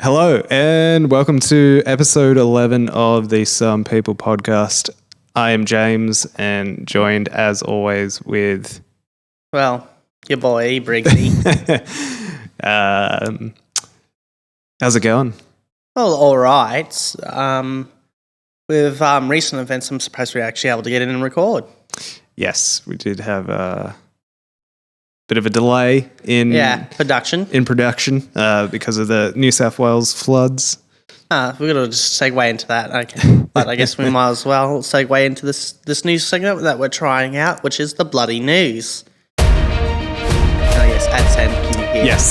Hello, and welcome to episode 11 of the Some People podcast. I am James, and joined as always with... Well, your boy, Briggsy. How's it going? Well, all right. With recent events, I'm supposed to be actually able to get in and record. Yes, we did have a bit of a delay in production. Because of the New South Wales floods. We're going to just segue into that, okay. But I guess we might as well segue into this news segment that we're trying out, which is the bloody news. And I guess AdSense, can you hear? Yes.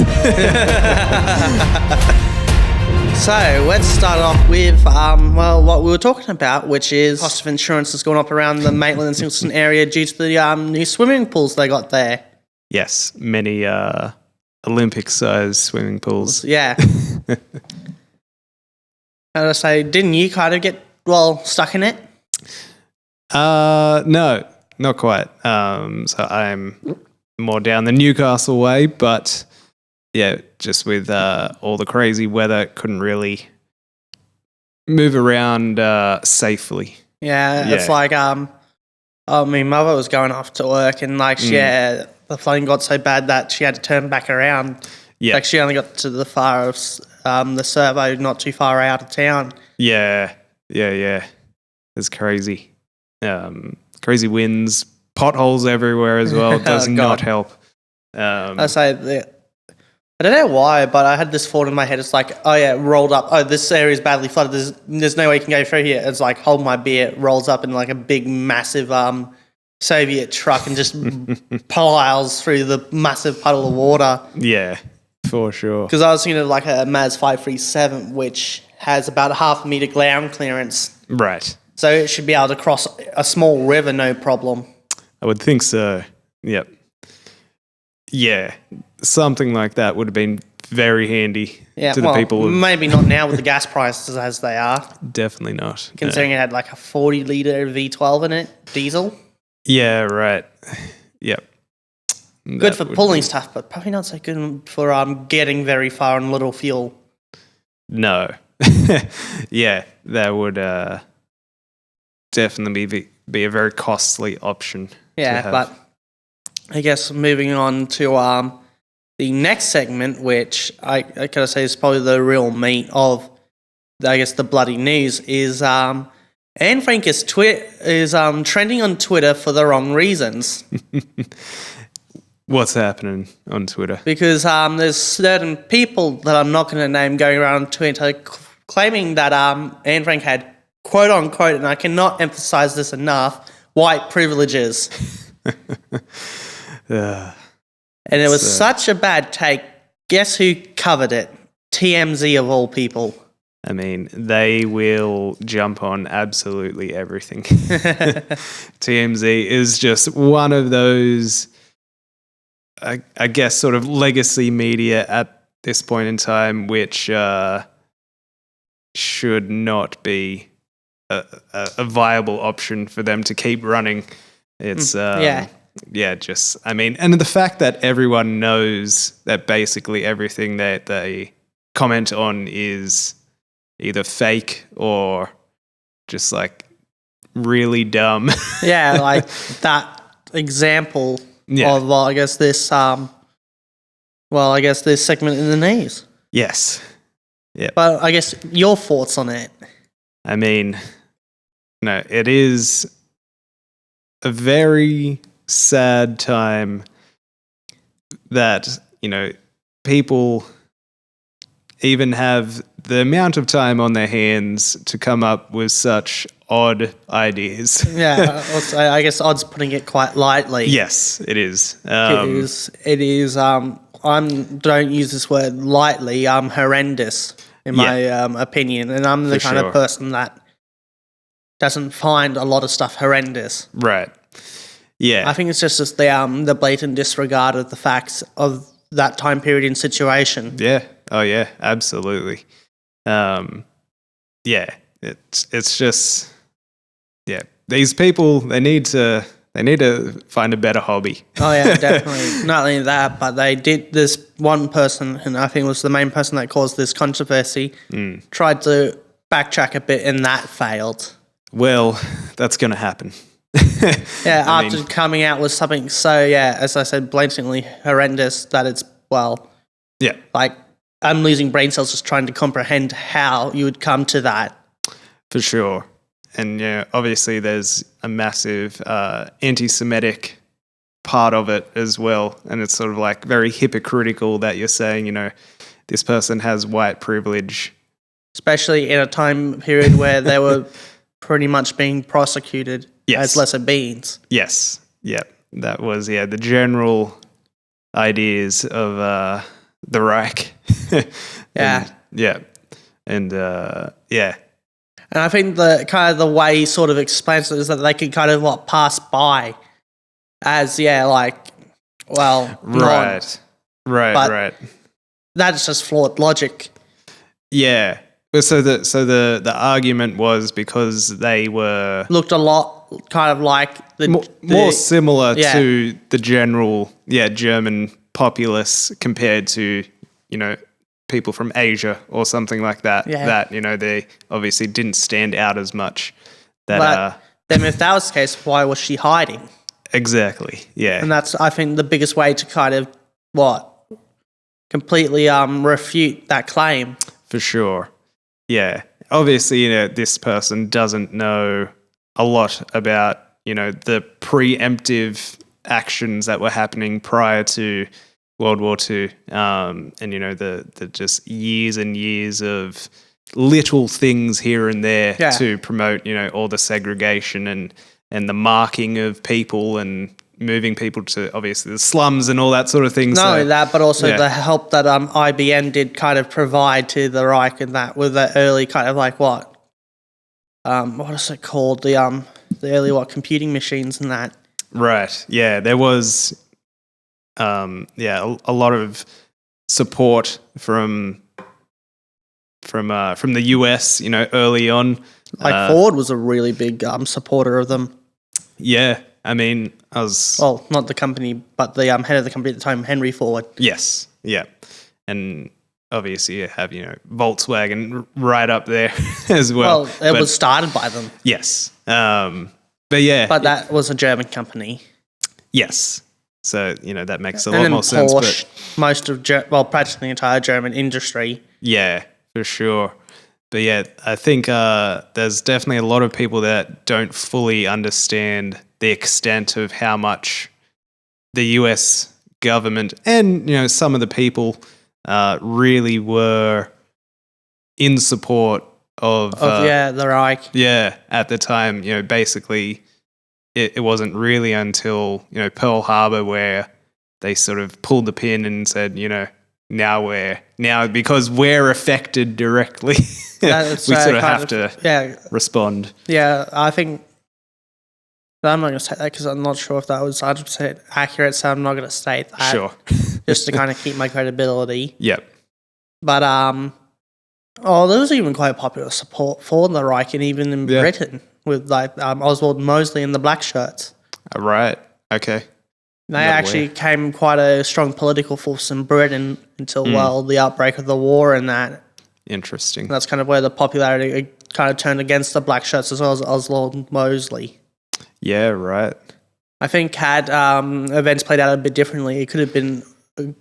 So let's start off with what we were talking about, which is cost of insurance has gone up around the Maitland and Silverstone area due to the new swimming pools they got there. Yes, many Olympic-sized swimming pools. Yeah. And I say, didn't you kind of get stuck in it? No, not quite. So I'm more down the Newcastle way, but yeah, just with all the crazy weather, couldn't really move around safely. Yeah, it's like my mother was going off to work, and the flooding got so bad that she had to turn back around. Yeah, like she only got to the far of the servo, not too far out of town. Yeah. It's crazy. Crazy winds, potholes everywhere as well. Does not help. I don't know why, but I had this thought in my head. It's like, oh yeah, rolled up. Oh, this area is badly flooded. There's no way you can go through here. It's like, hold my beer. It rolls up in like a big, massive Soviet truck and just piles through the massive puddle of water. Yeah, for sure. Because I was thinking of like a Maz 537, which has about a half a metre ground clearance. Right. So it should be able to cross a small river, no problem. I would think so. Yep. Yeah, something like that would have been very handy to the people. Maybe not now with the gas prices as they are. Definitely not. Considering it had like a 40-litre V12 in it, diesel. Yeah, right. Yep. Good for pulling stuff, but probably not so good for getting very far on little fuel. No. Yeah, that would definitely be a very costly option. Yeah, but I guess moving on to the next segment, which I gotta say is probably the real meat of, I guess, the bloody news, is Anne Frank is trending on Twitter for the wrong reasons. What's happening on Twitter? Because there's certain people that I'm not going to name going around on Twitter claiming that Anne Frank had, quote unquote, and I cannot emphasize this enough, white privileges. And it was such a bad take. Guess who covered it? TMZ of all people. I mean, they will jump on absolutely everything. TMZ is just one of those, I guess, sort of legacy media at this point in time, which should not be a viable option for them to keep running. It's and the fact that everyone knows that basically everything that they comment on is either fake or just like really dumb. Yeah, like that example of this segment in the news. Yes. Yeah. But I guess your thoughts on it. I mean, no, it is a very sad time that, people even have the amount of time on their hands to come up with such odd ideas. Yeah, I guess odd's putting it quite lightly. Yes, it is. It is. Don't use this word lightly. Horrendous in my opinion, and I'm the kind of person that doesn't find a lot of stuff horrendous. Right. Yeah. I think it's just the blatant disregard of the facts of that time period and situation. Yeah. Oh yeah, absolutely. It's just, these people, they need to they need to find a better hobby. Oh yeah, definitely. Not only that, but they did. This one person, and I think was the main person that caused this controversy, tried to backtrack a bit, and that failed. Well, that's going to happen. Yeah, after coming out with something so, as I said, blatantly horrendous that it's, like, I'm losing brain cells just trying to comprehend how you would come to that. For sure. And, obviously there's a massive anti-Semitic part of it as well. And it's sort of like very hypocritical that you're saying, this person has white privilege. Especially in a time period where they were pretty much being prosecuted as lesser beings. Yes. Yeah. That was, the general ideas of the Reich. Yeah. And And I think the kind of the way he sort of explains it is that they could kind of pass by as, Right. That's just flawed logic. Yeah. So the argument was because they were looked a lot kind of like the more similar to the general German populace compared to people from Asia or something like that. Yeah. That they obviously didn't stand out as much. Then if that was the case, why was she hiding? Exactly. Yeah. And that's, I think, the biggest way to kind of completely refute that claim. For sure. Yeah. Obviously, this person doesn't know a lot about, the preemptive actions that were happening prior to World War II. And, the just years and years of little things here and there to promote, all the segregation and the marking of people and moving people to obviously the slums and all that sort of thing. Not only that, but also the help that IBM did kind of provide to the Reich and that with the early kind of what is it called? The early computing machines and that. Right. Yeah, there was a lot of support from the US, early on. Ford was a really big supporter of them. Yeah. I mean, I was... Well, not the company, but the head of the company at the time, Henry Ford. Yes, yeah. And obviously you have, Volkswagen right up there as well. Well, it was started by them. Yes. But yeah. But that was a German company. Yes. So, that makes a lot more sense. Porsche, most of, practically the entire German industry. Yeah, for sure. But yeah, I think there's definitely a lot of people that don't fully understand the extent of how much the US government and, some of the people really were in support of the Reich. Yeah, at the time, basically it wasn't really until, Pearl Harbor where they sort of pulled the pin and said, now because we're affected directly, we sort of have to respond. Yeah, I think I'm not going to say that because I'm not sure if that was 100% accurate, so I'm not going to state that. Sure. Just to kind of keep my credibility. Yep. But, there was even quite popular support for the Reich and even in Britain with Oswald Mosley and the Black Shirts. Right. Okay. They actually came quite a strong political force in Britain until, the outbreak of the war and that. Interesting. And that's kind of where the popularity kind of turned against the Black Shirts as well as Oswald Mosley. Yeah, right. I think had events played out a bit differently, it could have been a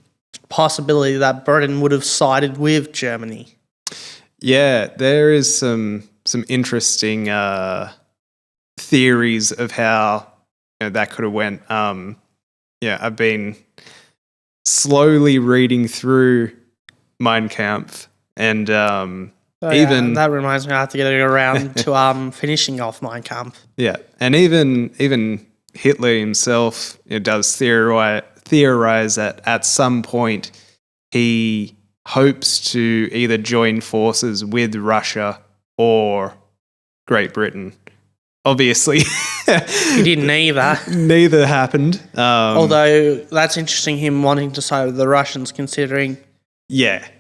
possibility that Britain would have sided with Germany. Yeah, there is some interesting theories of how that could have went. I've been slowly reading through BANDCAMP and that reminds me, I have to get around to finishing off BANDCAMP. Yeah, and even Hitler himself does theorize that at some point he hopes to either join forces with Russia or Great Britain. Obviously, he didn't either. Neither happened. Although that's interesting, him wanting to side with the Russians, considering that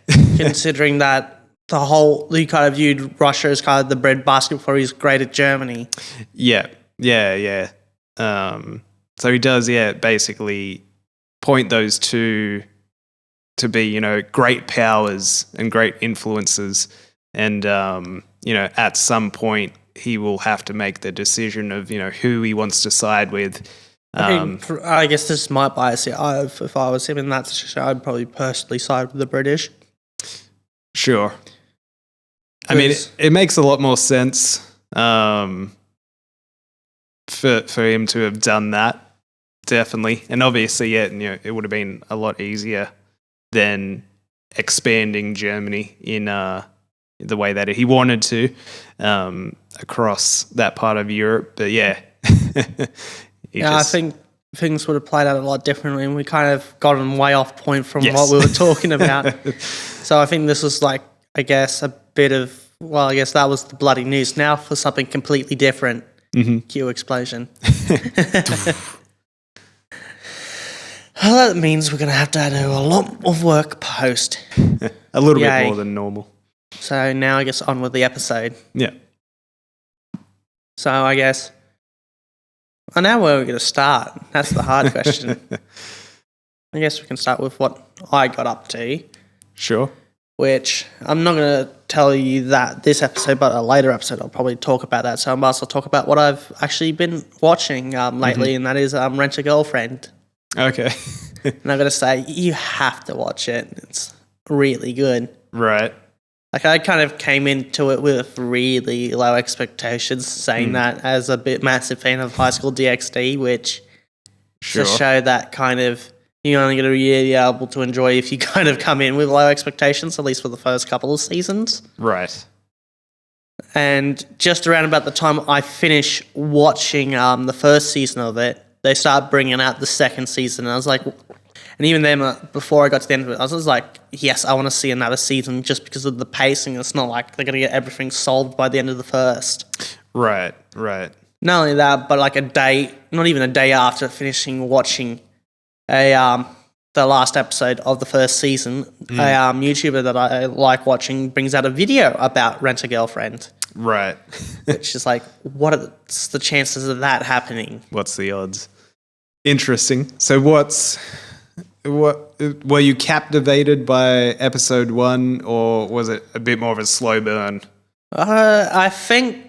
he kind of viewed Russia as kind of the breadbasket for his greater Germany. Yeah. So he does, basically point those two to be, great powers and great influences. And, at some point he will have to make the decision of, who he wants to side with. I guess this might bias it. If I was him in that situation, I'd probably personally side with the British. Sure. I mean, it makes a lot more sense for him to have done that, definitely. And obviously, it would have been a lot easier than expanding Germany in the way that he wanted to across that part of Europe. But I think things would have played out a lot differently, and we kind of gotten way off point from what we were talking about. So I think this was like, I guess, a bit of, I guess that was the bloody news. Now for something completely different. Cue explosion. Well, that means we're going to have to do a lot of work post. A little bit more than normal. So now I guess on with the episode. Yeah. So I guess, now where are we going to start? That's the hard question. I guess we can start with what I got up to. Sure. Which I'm not going to tell you that this episode, but a later episode I'll probably talk about that. So I might as well talk about what I've actually been watching lately, and that is Rent a Girlfriend. Okay. And I've got to say, you have to watch it. It's really good. Right. Like, I kind of came into it with really low expectations, saying that as a massive fan of High School DxD, which is a show that kind of you're only going to be really able to enjoy if you kind of come in with low expectations, at least for the first couple of seasons. Right. And just around about the time I finish watching the first season of it, they start bringing out the second season. And I was like, and even then, before I got to the end of it, I was just like, yes, I want to see another season just because of the pacing. It's not like they're going to get everything solved by the end of the first. Right, right. Not only that, but like not even a day after finishing watching the last episode of the first season, a YouTuber that I like watching brings out a video about Rent a Girlfriend. Right. Which is like, what's the chances of that happening? What's the odds? Interesting. So what were you captivated by episode 1, or was it a bit more of a slow burn? I think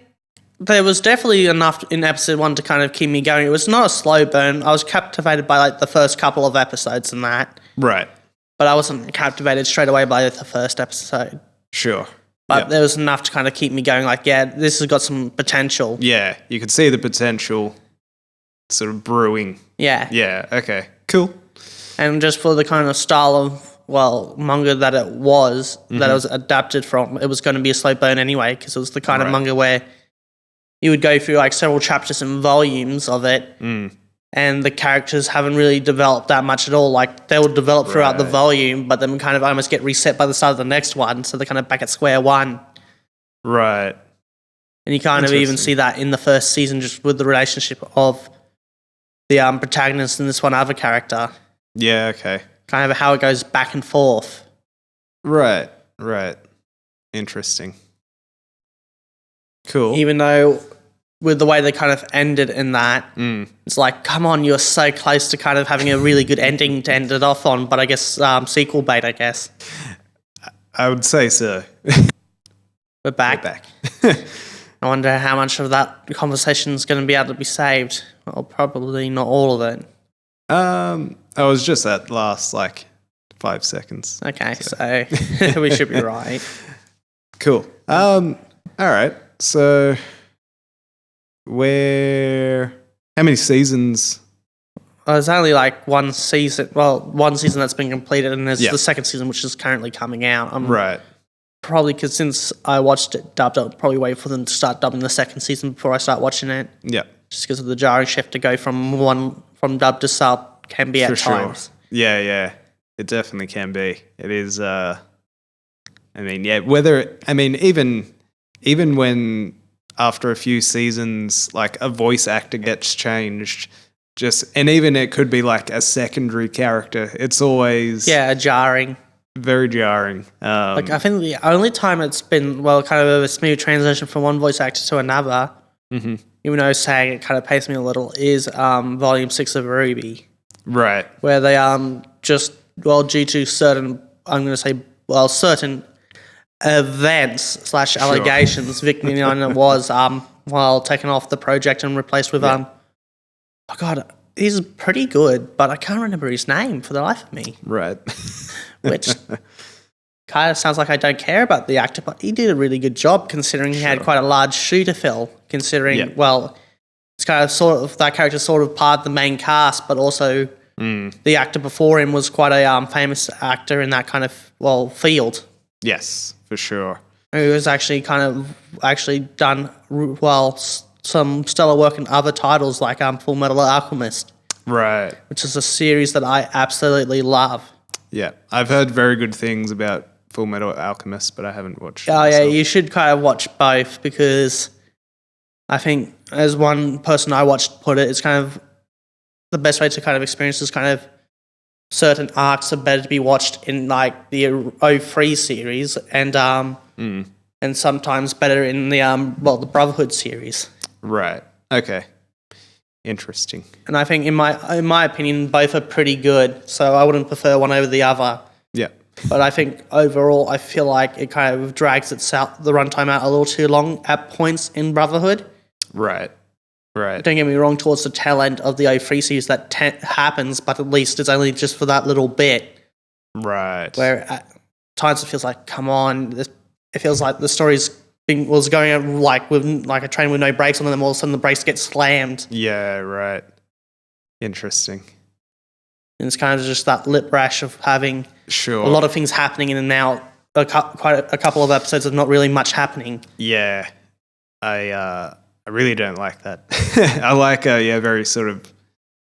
there was definitely enough in episode 1 to kind of keep me going. It was not a slow burn. I was captivated by like the first couple of episodes and that. Right. But I wasn't captivated straight away by the first episode. Sure. But there was enough to kind of keep me going, like, this has got some potential. Yeah, you could see the potential sort of brewing. Yeah. Yeah, okay. Cool. And just for the kind of style of, manga that it was, that it was adapted from, it was going to be a slow burn anyway, because it was the kind of manga where you would go through like several chapters and volumes of it, and the characters haven't really developed that much at all. Like, they will develop throughout the volume, but then kind of almost get reset by the start of the next one, so they're kind of back at square one. Right. And you kind of even see that in the first season, just with the relationship of the protagonist and this one other character. Yeah, okay. Kind of how it goes back and forth. Right, right. Interesting. Cool. Even though with the way they kind of ended in that, it's like, come on, you're so close to kind of having a really good ending to end it off on, but I guess sequel bait, I guess. I would say so. We're back. I wonder how much of that conversation is going to be able to be saved. Well, probably not all of it. I was just at last, 5 seconds. Okay, so we should be right. Cool. All right. So, how many seasons? Well, there's only one season. Well, one season that's been completed, and there's the second season, which is currently coming out. Right. Probably because since I watched it dubbed, I'll probably wait for them to start dubbing the second season before I start watching it. Yeah. Just because of the jarring shift to go from dub to sub can be at times. Yeah, yeah. It definitely can be. It is, even when after a few seasons, a voice actor gets changed, and even it could be a secondary character, it's always... Yeah, jarring. Very jarring. I think the only time it's been, kind of a smooth transition from one voice actor to another even though saying it kind of pains me a little, is Volume 6 of Ruby. Right. Where they just, due to certain, I'm going to say, certain events / allegations, Vic Mignogna was taken off the project and replaced with oh god, he's pretty good, but I can't remember his name for the life of me. Right. Which kind of sounds like I don't care about the actor, but he did a really good job considering he had quite a large shoe to fill. Considering it's kind of sort of that character sort of part of the main cast, but also the actor before him was quite a famous actor in that kind of field. Yes, for sure. Who has actually done some stellar work in other titles like Full Metal Alchemist. Right. Which is a series that I absolutely love. Yeah. I've heard very good things about Full Metal Alchemist, but I haven't watched it. Oh, yeah, you should kind of watch both because I think, as one person I watched put it, it's kind of the best way to kind of experience this kind of certain arcs are better to be watched in like the 03 series and sometimes better in the the Brotherhood series. Right. Okay. Interesting. And I think in my opinion both are pretty good, so I wouldn't prefer one over the other. Yeah. But I think overall I feel like it kind of drags the runtime out a little too long at points in Brotherhood. Right. Right. Don't get me wrong, towards the tail end of the 03 series that happens, but at least it's only just for that little bit. Right. Where at times it feels like, come on, it feels like the story's was going like with like a train with no brakes on, and then all of a sudden the brakes get slammed. Yeah, right. Interesting. And it's kind of just that lip rash of having a lot of things happening in and out, quite a couple of episodes of not really much happening. Yeah. I really don't like that. I like very sort of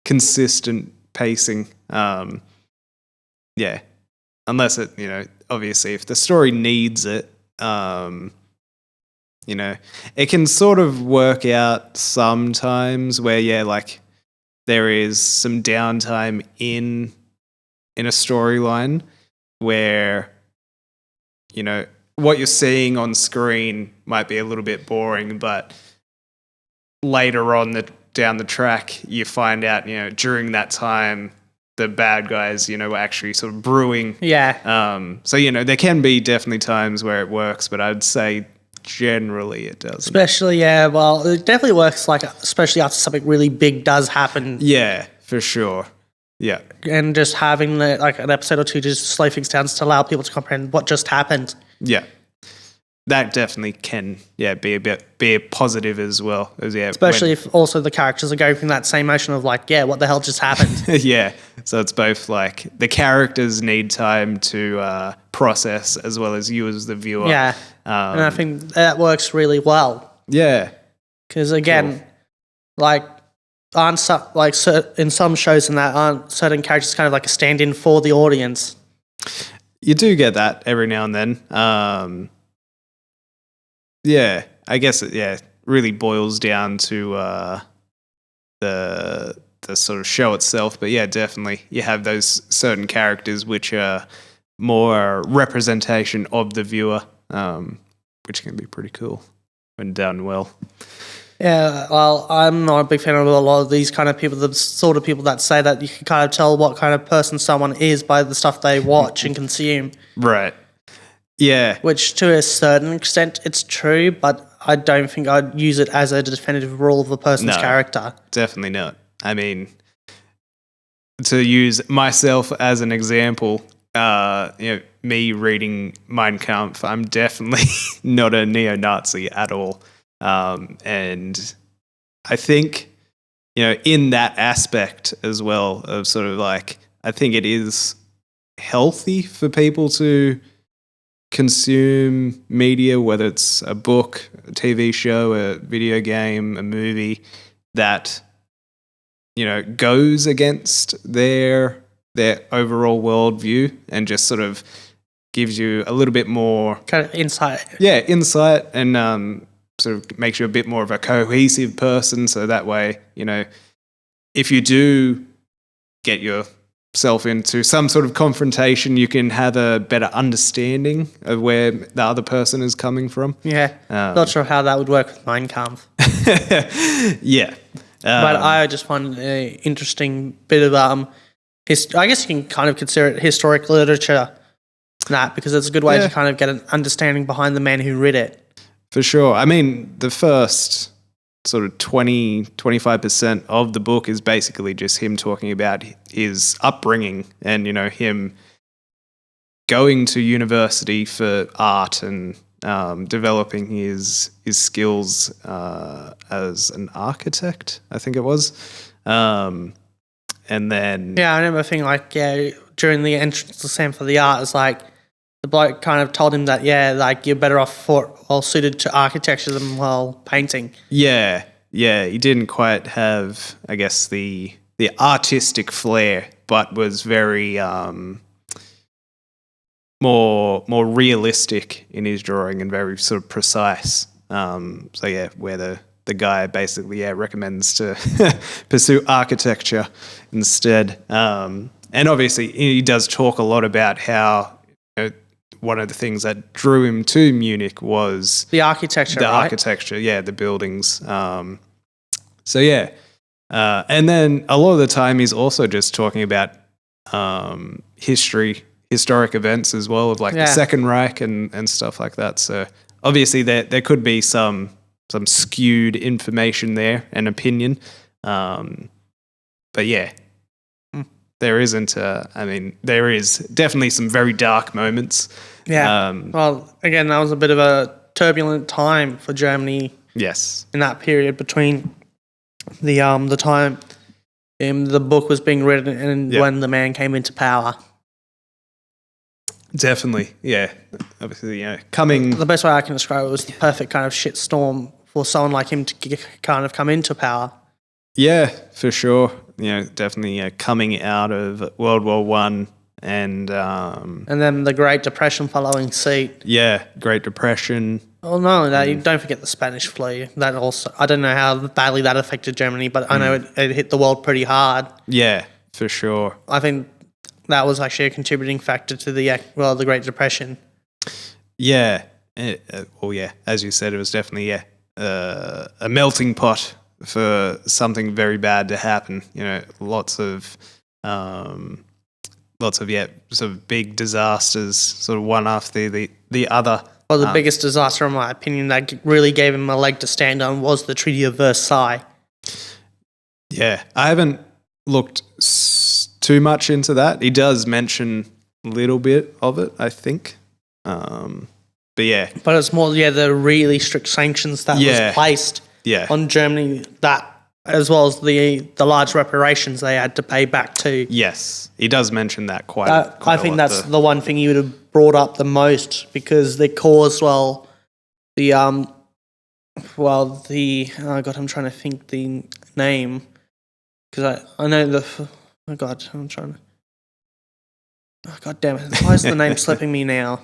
consistent pacing. Yeah. Unless it, obviously if the story needs it, it can sort of work out sometimes where, like there is some downtime in a storyline where, what you're seeing on screen might be a little bit boring, but later on down the track, you find out, during that time, the bad guys, were actually sort of brewing. Yeah. So, there can be definitely times where it works, but I'd say generally it doesn't. Especially, it definitely works, especially after something really big does happen. Yeah, for sure. Yeah. And just having an episode or two to just slow things down to allow people to comprehend what just happened. Yeah. That definitely can, be a positive as well. Especially if also the characters are going through that same motion of what the hell just happened? Yeah. So it's both like the characters need time to process as well as you as the viewer. Yeah. And I think that works really well. Yeah. Because again, in some shows and that aren't certain characters kind of like a stand-in for the audience. You do get that every now and then. Yeah, I guess it really boils down to the sort of show itself. But yeah, definitely you have those certain characters which are more representation of the viewer, which can be pretty cool when done well. Yeah, well, I'm not a big fan of a lot of these kind of people, the sort of people that say that you can kind of tell what kind of person someone is by the stuff they watch and consume. Right. Yeah. Which to a certain extent it's true, but I don't think I'd use it as a definitive rule of a person's character. Definitely not. I mean, to use myself as an example, me reading Mein Kampf, I'm definitely not a neo-Nazi at all. And I think, in that aspect as well of sort of like, I think it is healthy for people to consume media, whether it's a book, a TV show, a video game, a movie that, goes against their overall worldview and just sort of gives you a little bit more kind of insight. Yeah, insight and sort of makes you a bit more of a cohesive person. So that way, if you do get your yourself into some sort of confrontation, you can have a better understanding of where the other person is coming from. Yeah, not sure how that would work with BANDCAMP. Yeah. But I just find an interesting bit of, I guess you can kind of consider it historic literature, because it's a good way to kind of get an understanding behind the man who wrote it. For sure. I mean, the first sort of 25% of the book is basically just him talking about his upbringing and, him going to university for art and developing his skills as an architect, I think it was. And then... Yeah, I remember thinking during the entrance exam for the art, it's like the bloke kind of told him that, you're better off suited to architecture than painting. Yeah, he didn't quite have, I guess, the artistic flair, but was very more realistic in his drawing and very sort of precise. Where the guy basically recommends to pursue architecture instead. And obviously he does talk a lot about how one of the things that drew him to Munich was the architecture, the buildings. And then a lot of the time he's also just talking about historic events as well, of the Second Reich and stuff like that. So obviously there could be some skewed information there and opinion. But yeah, there isn't. There is definitely some very dark moments. Yeah. Well, again, that was a bit of a turbulent time for Germany. Yes. In that period between the time the book was being written and when the man came into power. Definitely, yeah. Obviously, coming... The best way I can describe it was the perfect kind of shitstorm for someone like him to kind of come into power. Yeah, for sure. Definitely coming out of World War I and then the Great Depression following suit. Yeah, Great Depression. Oh no, you don't forget the Spanish flu. That also, I don't know how badly that affected Germany, but I know it hit the world pretty hard. Yeah, for sure. I think that was actually a contributing factor to the Great Depression. Yeah. As you said, it was definitely a melting pot for something very bad to happen. Lots of sort of big disasters, sort of one after the other. Well, the biggest disaster, in my opinion, that really gave him a leg to stand on was the Treaty of Versailles. Yeah, I haven't looked too much into that. He does mention a little bit of it, I think. But it's more the really strict sanctions that was placed on Germany, that as well as the large reparations they had to pay back to. Yes, he does mention that quite a lot. I think that's the one thing he would have brought up the most, because they caused I'm trying to think the name, because I know God damn it, why is the name slipping me now?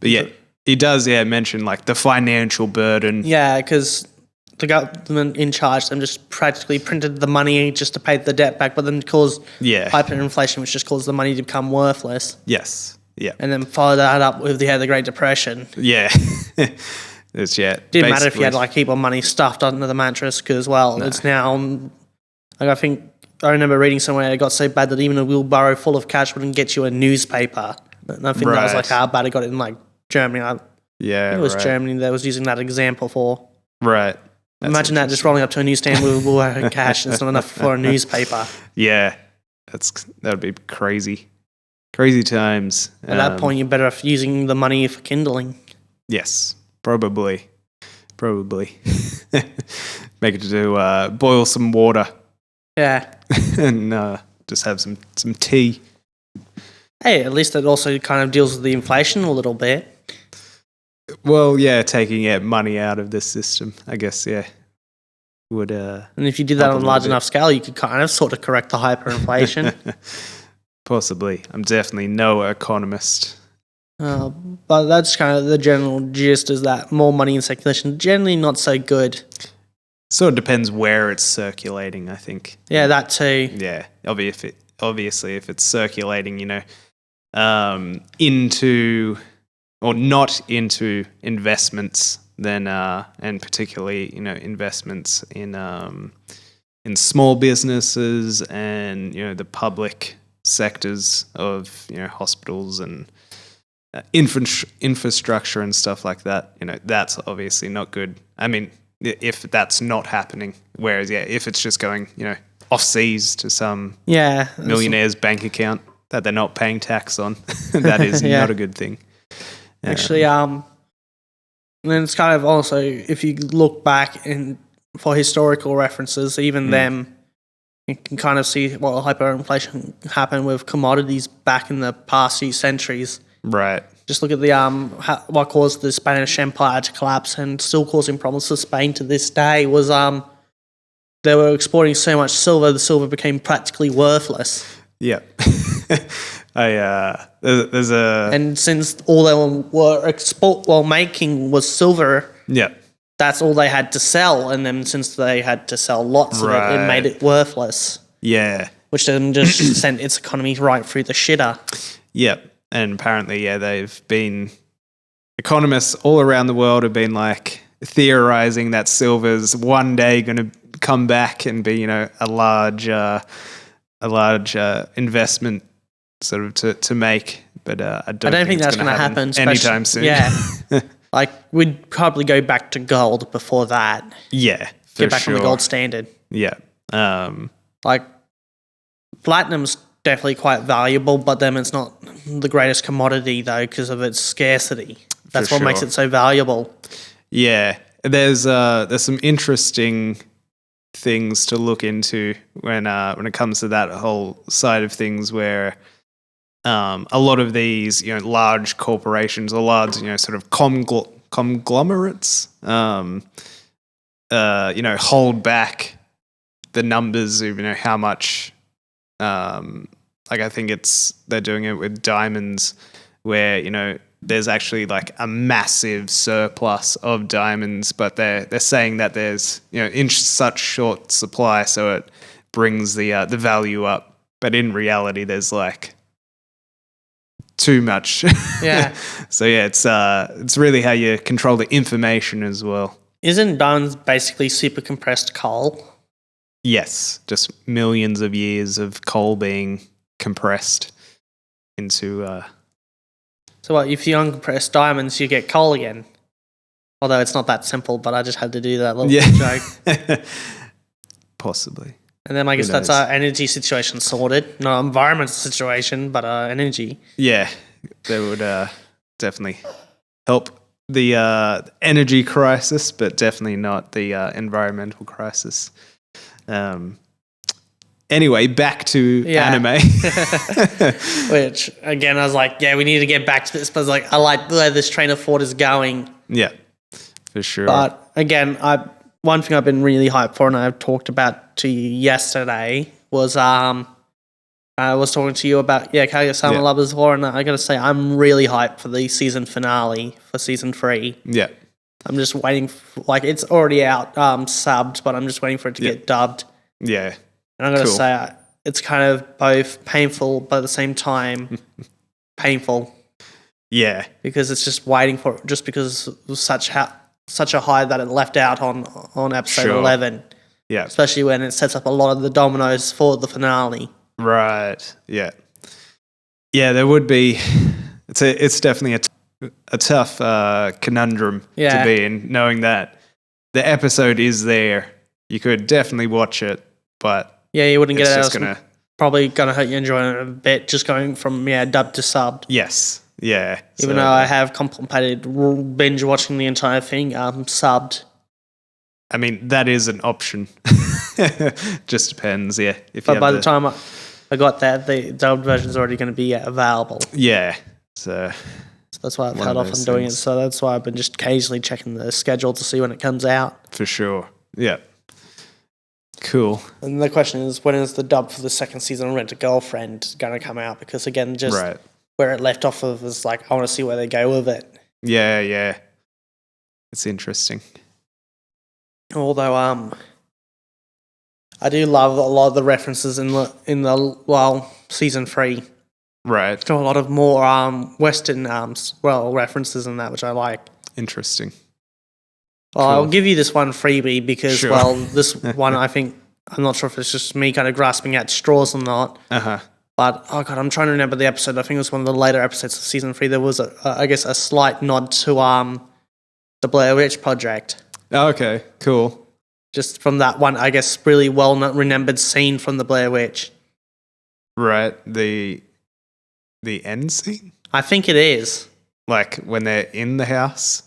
But he does mention the financial burden. Yeah, because the government in charge them just practically printed the money just to pay the debt back, but then caused hyperinflation, which just caused the money to become worthless. Yes. Yeah. And then follow that up with the Great Depression. Yeah. Didn't matter if you had a heap of money stuffed under the mattress, because it's now I remember reading somewhere it got so bad that even a wheelbarrow full of cash wouldn't get you a newspaper. And I think that was how bad it got in Germany. It was Germany that was using that example for. Right. Imagine that, just rolling up to a newsstand with a wheelbarrow of cash. It's not enough for a newspaper. Yeah, that would be crazy. Crazy times. At that point, you're better off using the money for kindling. Yes, probably. Make it to boil some water. Yeah. And just have some tea. Hey, at least it also kind of deals with the inflation a little bit. Well, taking money out of the system, I guess, would. And if you did that on a large enough scale, you could kind of sort of correct the hyperinflation. Possibly. I'm definitely no economist. But that's kind of the general gist, is that more money in circulation, generally not so good. Sort of depends where it's circulating, I think. Yeah, that too. Yeah, obviously if it's circulating, into or not into investments, then and particularly investments in small businesses and the public sectors of hospitals and infrastructure and stuff like that. That's obviously not good. I mean, if that's not happening, whereas if it's just going off seas to some millionaire's bank account that they're not paying tax on, that is not a good thing. Actually, and then it's kind of also, if you look back for historical references, even them, you can kind of see what hyperinflation happened with commodities back in the past few centuries. Right. Just look at the what caused the Spanish Empire to collapse and still causing problems for Spain to this day was they were exporting so much silver, the silver became practically worthless. Yeah. There's a... And since all they were making was silver, that's all they had to sell. And then since they had to sell lots of it, it made it worthless. Yeah. Which then just sent its economy right through the shitter. Yep. And apparently, economists all around the world have been theorizing that silver's one day going to come back and be, a large investment sort of to make. But I don't think that's going to happen anytime soon. Yeah. We'd probably go back to gold before that. Yeah. Get back on the gold standard. Yeah. Platinum's definitely quite valuable, but then it's not the greatest commodity though because of its scarcity. That's what makes it so valuable. Yeah, there's some interesting things to look into when it comes to that whole side of things, where a lot of these large corporations or large sort of conglomerates hold back the numbers of how much. I think they're doing it with diamonds, where there's actually a massive surplus of diamonds, but they're saying that there's in such short supply, so it brings the value up. But in reality, there's too much. Yeah. So it's really how you control the information as well. Isn't diamonds basically super compressed coal? Yes, just millions of years of coal being compressed into... So what, if you uncompress diamonds, you get coal again? Although it's not that simple, but I just had to do that little joke. Possibly. And then I guess that's our energy situation sorted. Not environmental situation, but energy. Yeah, that would definitely help the energy crisis, but definitely not the environmental crisis. Anyway, back to anime. Which, again, I was we need to get back to this, but I like where this train of thought is going. Yeah, for sure. But, again, one thing I've been really hyped for, and I've talked about to you yesterday, was I was talking to you about, Kaguya-sama Love is War, and I got to say, I'm really hyped for the season finale for season 3. Yeah. I'm just waiting for, it's already out subbed, but I'm just waiting for it to get dubbed. Yeah. And I'm going to say it's kind of both painful, but at the same time, painful. Yeah. Because it's just waiting for it, just because it was such a high that it left out on episode 11. Yeah. Especially when it sets up a lot of the dominoes for the finale. Right. Yeah. Yeah, there would be. It's definitely a tough conundrum to be in, knowing that the episode is there. You could definitely watch it, but you wouldn't get it. It's probably gonna hurt your enjoyment a bit, just going from dubbed to subbed. Yes, yeah. Even though I have contemplated binge watching the entire thing subbed. I mean, that is an option. Just depends, yeah. But by the time I got that, the dubbed version is already going to be available. Yeah, so that's why I've held off on doing it. So that's why I've been just occasionally checking the schedule to see when it comes out. For sure. Yeah. Cool. And the question is, when is the dub for the second season of Rent a Girlfriend going to come out? Because again, just where it left off of is I want to see where they go with it. Yeah. It's interesting. Although, I do love a lot of the references in the season 3. Right. Got a lot of more Western references in that, which I like. Interesting. Well, Cool. I'll give you this one freebie because, Sure. this one I think, I'm not sure if it's just me kind of grasping at straws or not. But, oh God, I'm trying to remember the episode. I think it was one of the later episodes of season 3. There was, a slight nod to the Blair Witch Project. Oh, okay, cool. Just from that one, I guess, really well remembered scene from the Blair Witch. Right. The end scene? I think it is. Like when they're in the house?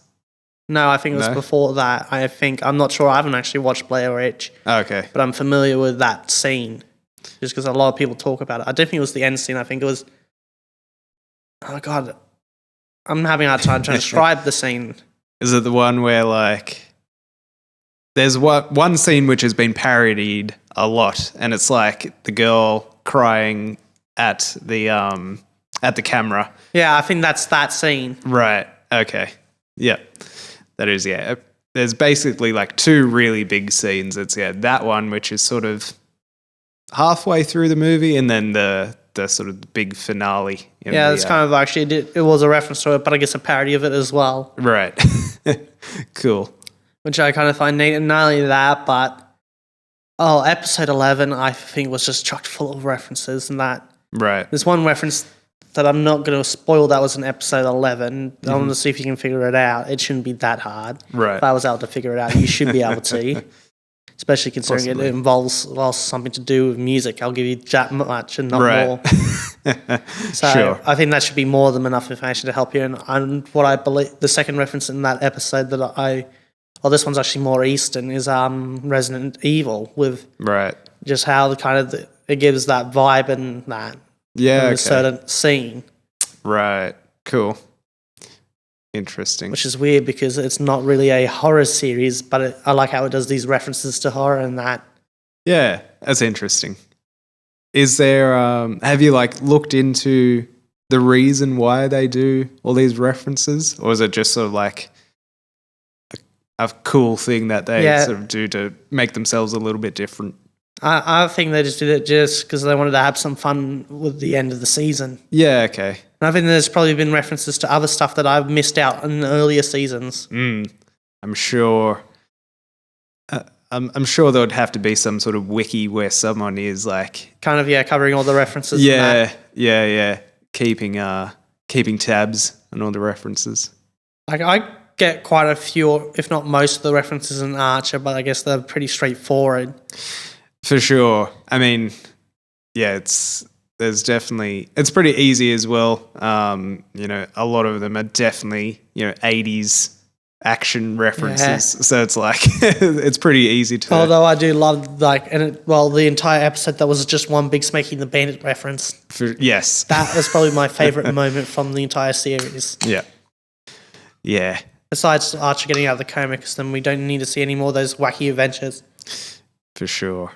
No, I think it was before that. I'm not sure. I haven't actually watched Blair Witch. Oh, okay. But I'm familiar with that scene. Just because a lot of people talk about it. I don't think it was the end scene. I think it was... Oh, God. I'm having a hard time trying to describe the scene. Is it the one where, like... There's one scene which has been parodied a lot, and it's like the girl crying at the camera. Yeah, I think that's that scene. Right. Okay. Yeah. That is, yeah. There's basically like 2 really big scenes. It's that one which is sort of halfway through the movie, and then the sort of big finale. It's kind of actually it was a reference to it, but I guess a parody of it as well. Right. Cool. Which I kind of find neat, and not only that, but episode 11 I think was just chocked full of references, and that. Right. There's one reference that I'm not going to spoil that was in episode 11. I want to see if you can figure it out. It shouldn't be that hard. Right. If I was able to figure it out, you should be able to. Especially considering it involves something to do with music. I'll give you that much and not more. So sure. I think that should be more than enough information to help you. And what I believe, the second reference in that episode that this one's actually more Eastern, is Resident Evil, with just how it gives that vibe and that. Yeah, a certain scene. Right. Cool. Interesting. Which is weird because it's not really a horror series, but I like how it does these references to horror and that. Yeah, that's interesting. Is there, have you looked into the reason why they do all these references? Or is it just sort of like a cool thing that they sort of do to make themselves a little bit different? I think they just did it just because they wanted to have some fun with the end of the season. Yeah, okay. And I think there's probably been references to other stuff that I've missed out in earlier seasons. I'm sure. I'm sure there would have to be some sort of wiki where someone is covering all the references. Yeah. Keeping tabs on all the references. I get quite a few, if not most, of the references in Archer, but I guess they're pretty straightforward. For sure. I mean, yeah, it's pretty easy as well. A lot of them are definitely, 80s action references. So it's it's pretty easy to. Although I do love the entire episode that was just one big Smokey and the Bandit reference. Yes. That was probably my favorite moment from the entire series. Yeah. Yeah. Besides Archer getting out of the coma, because then we don't need to see any more of those wacky adventures. For sure.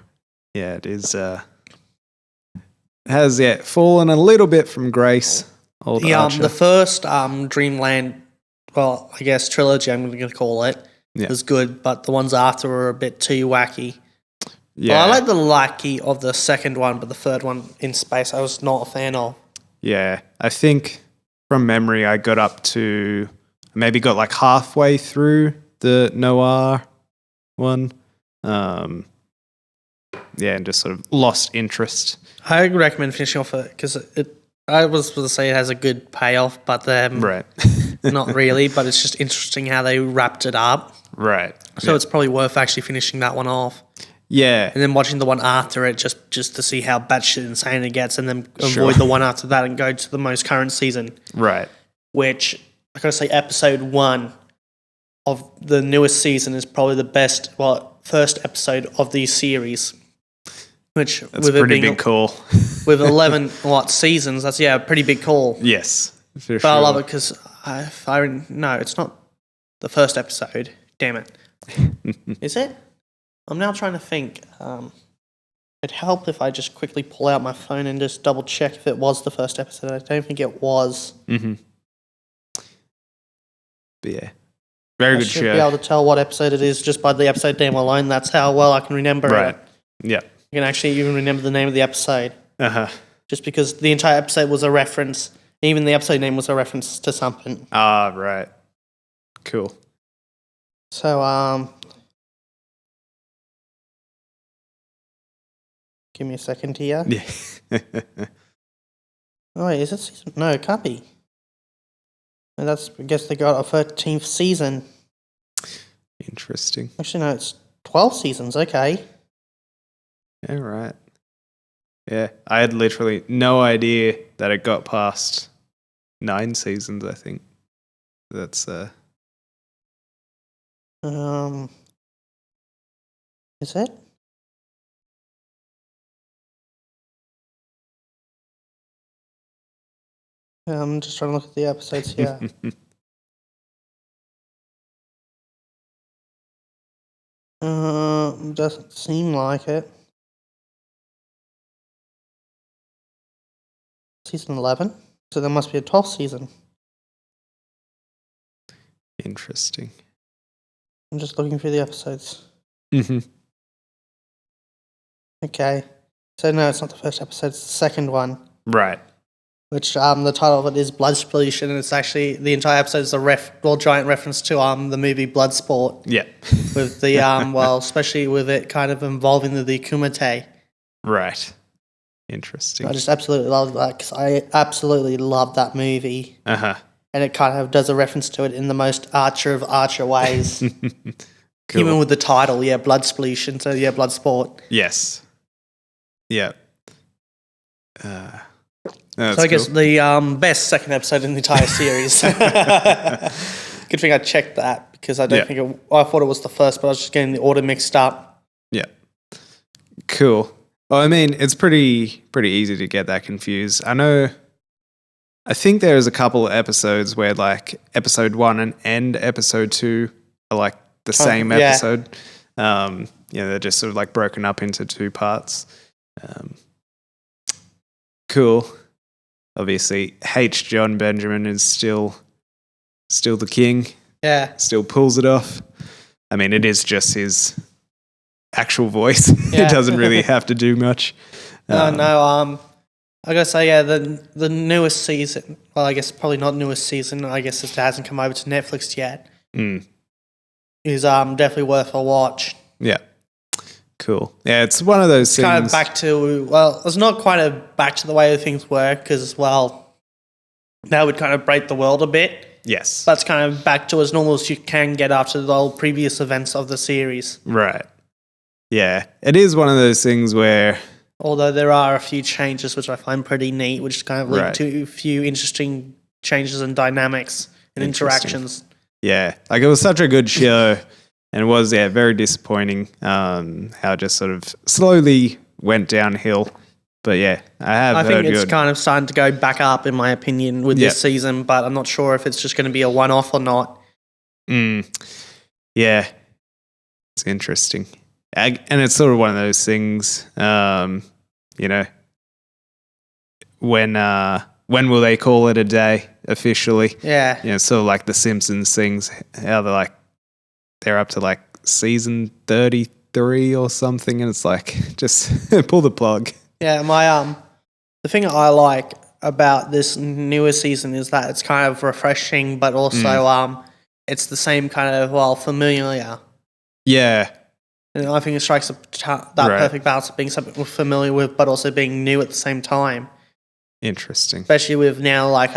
Yeah, it is. Has fallen a little bit from grace. Archer. The first Dreamland, I guess trilogy, I'm going to call it, was good, but the ones after were a bit too wacky. Yeah, well, I like the wacky of the second one, but the third one in space, I was not a fan of. Yeah, I think from memory, I got halfway through the noir one. And just sort of lost interest. I recommend finishing off it because I was supposed to say it has a good payoff, but not really. But it's just interesting how they wrapped it up. Right. So it's probably worth actually finishing that one off. Yeah. And then watching the one after it just to see how batshit insane it gets, and then avoid the one after that and go to the most current season. Right. Which, I gotta say, episode 1 of the newest season is probably the best, first episode of the series. Which, that's a pretty big call. With 11 seasons, that's a pretty big call. Yes, for sure. But I love it because it's not the first episode. Damn it. Is it? I'm now trying to think. It'd help if I just quickly pull out my phone and just double check if it was the first episode. I don't think it was. Mm-hmm. But yeah, very good show. I should be able to tell what episode it is just by the episode name alone. That's how well I can remember it. Yeah. You can actually even remember the name of the episode. Just because the entire episode was a reference, even the episode name was a reference to something. Ah, right. Cool. So, give me a second here. Yeah. Oh, wait, is it season? No, it can't be. And I guess they got a 13th season. Interesting. Actually, no, it's 12 seasons. Okay. Yeah, right. Yeah, I had literally no idea that it got past 9 seasons, I think. That's Is it? I'm just trying to look at the episodes here. Doesn't seem like it. Season 11? So there must be a 12th season. interesting. I'm just looking through the episodes. Mm-hmm. Okay. So no, it's not the first episode, it's the second one. Right. Which the title of it is Blood Pollution, and it's actually the entire episode is a giant reference to the movie Bloodsport. Yeah. With the especially with it kind of involving the Kumite. Right. Interesting. I just absolutely love that because I absolutely love that movie. And it kind of does a reference to it in the most Archer of Archer ways. Cool. Even with the title, Blood Pollution, so Bloodsport. Yes. Yeah. So I guess the best second episode in the entire series. Good thing I checked that because I don't think I thought it was the first, but I was just getting the order mixed up. Yeah. Cool. Well, I mean, it's pretty easy to get that confused. I think there's a couple of episodes where like episode 1 and episode 2 are like the same episode. They're just sort of like broken up into 2 parts. Cool. Obviously, H. John Benjamin is still the king. Yeah. Still pulls it off. I mean, it is just his actual voice. Yeah. It doesn't really have to do much. I gotta say, the newest season, well, I guess probably not newest season, I guess it hasn't come over to Netflix yet, is definitely worth a watch. Yeah. Cool. Yeah, it's one of those things. Kind of back to, well, it's not quite back to the way things work because, well, that would kind of break the world a bit. Yes. But it's kind of back to as normal as you can get after the whole previous events of the series. Right. Yeah. It is one of those things where... Although there are a few changes which I find pretty neat, which kind of lead to a few interesting changes in dynamics and interactions. Yeah. Like, it was such a good show. And it was, very disappointing how it just sort of slowly went downhill. But I think it's kind of starting to go back up, in my opinion, with this season. But I'm not sure if it's just going to be a one-off or not. Yeah. It's interesting. And it's sort of one of those things, when will they call it a day officially? Yeah. Sort of like the Simpsons things, how they're up to like season 33 or something, and it's like, just pull the plug. Yeah, the thing I like about this newer season is that it's kind of refreshing, but also it's the same kind of familiar. Yeah. And I think it strikes that perfect balance of being something we're familiar with, but also being new at the same time. Interesting. Especially with now, like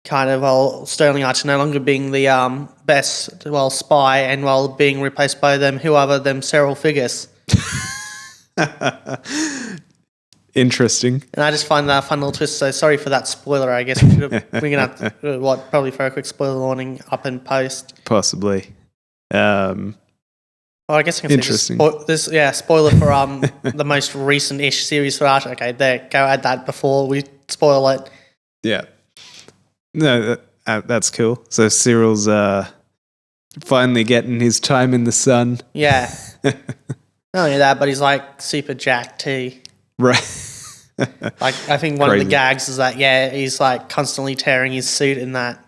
Sterling Archer no longer being the best spy, and being replaced by who other than Cyril Figgis. Interesting. And I just find that a fun little twist. So sorry for that spoiler. I guess we're gonna have to, probably throw a quick spoiler warning up in post. Possibly. I guess I can interesting. Say spoiler for the most recent-ish series for Archer. Okay, there, go add that before we spoil it. Yeah. No, that's cool. So Cyril's finally getting his time in the sun. Yeah. Not only that, but he's like super jacked too. Right. Like, I think one of the gags is that, he's like constantly tearing his suit in that.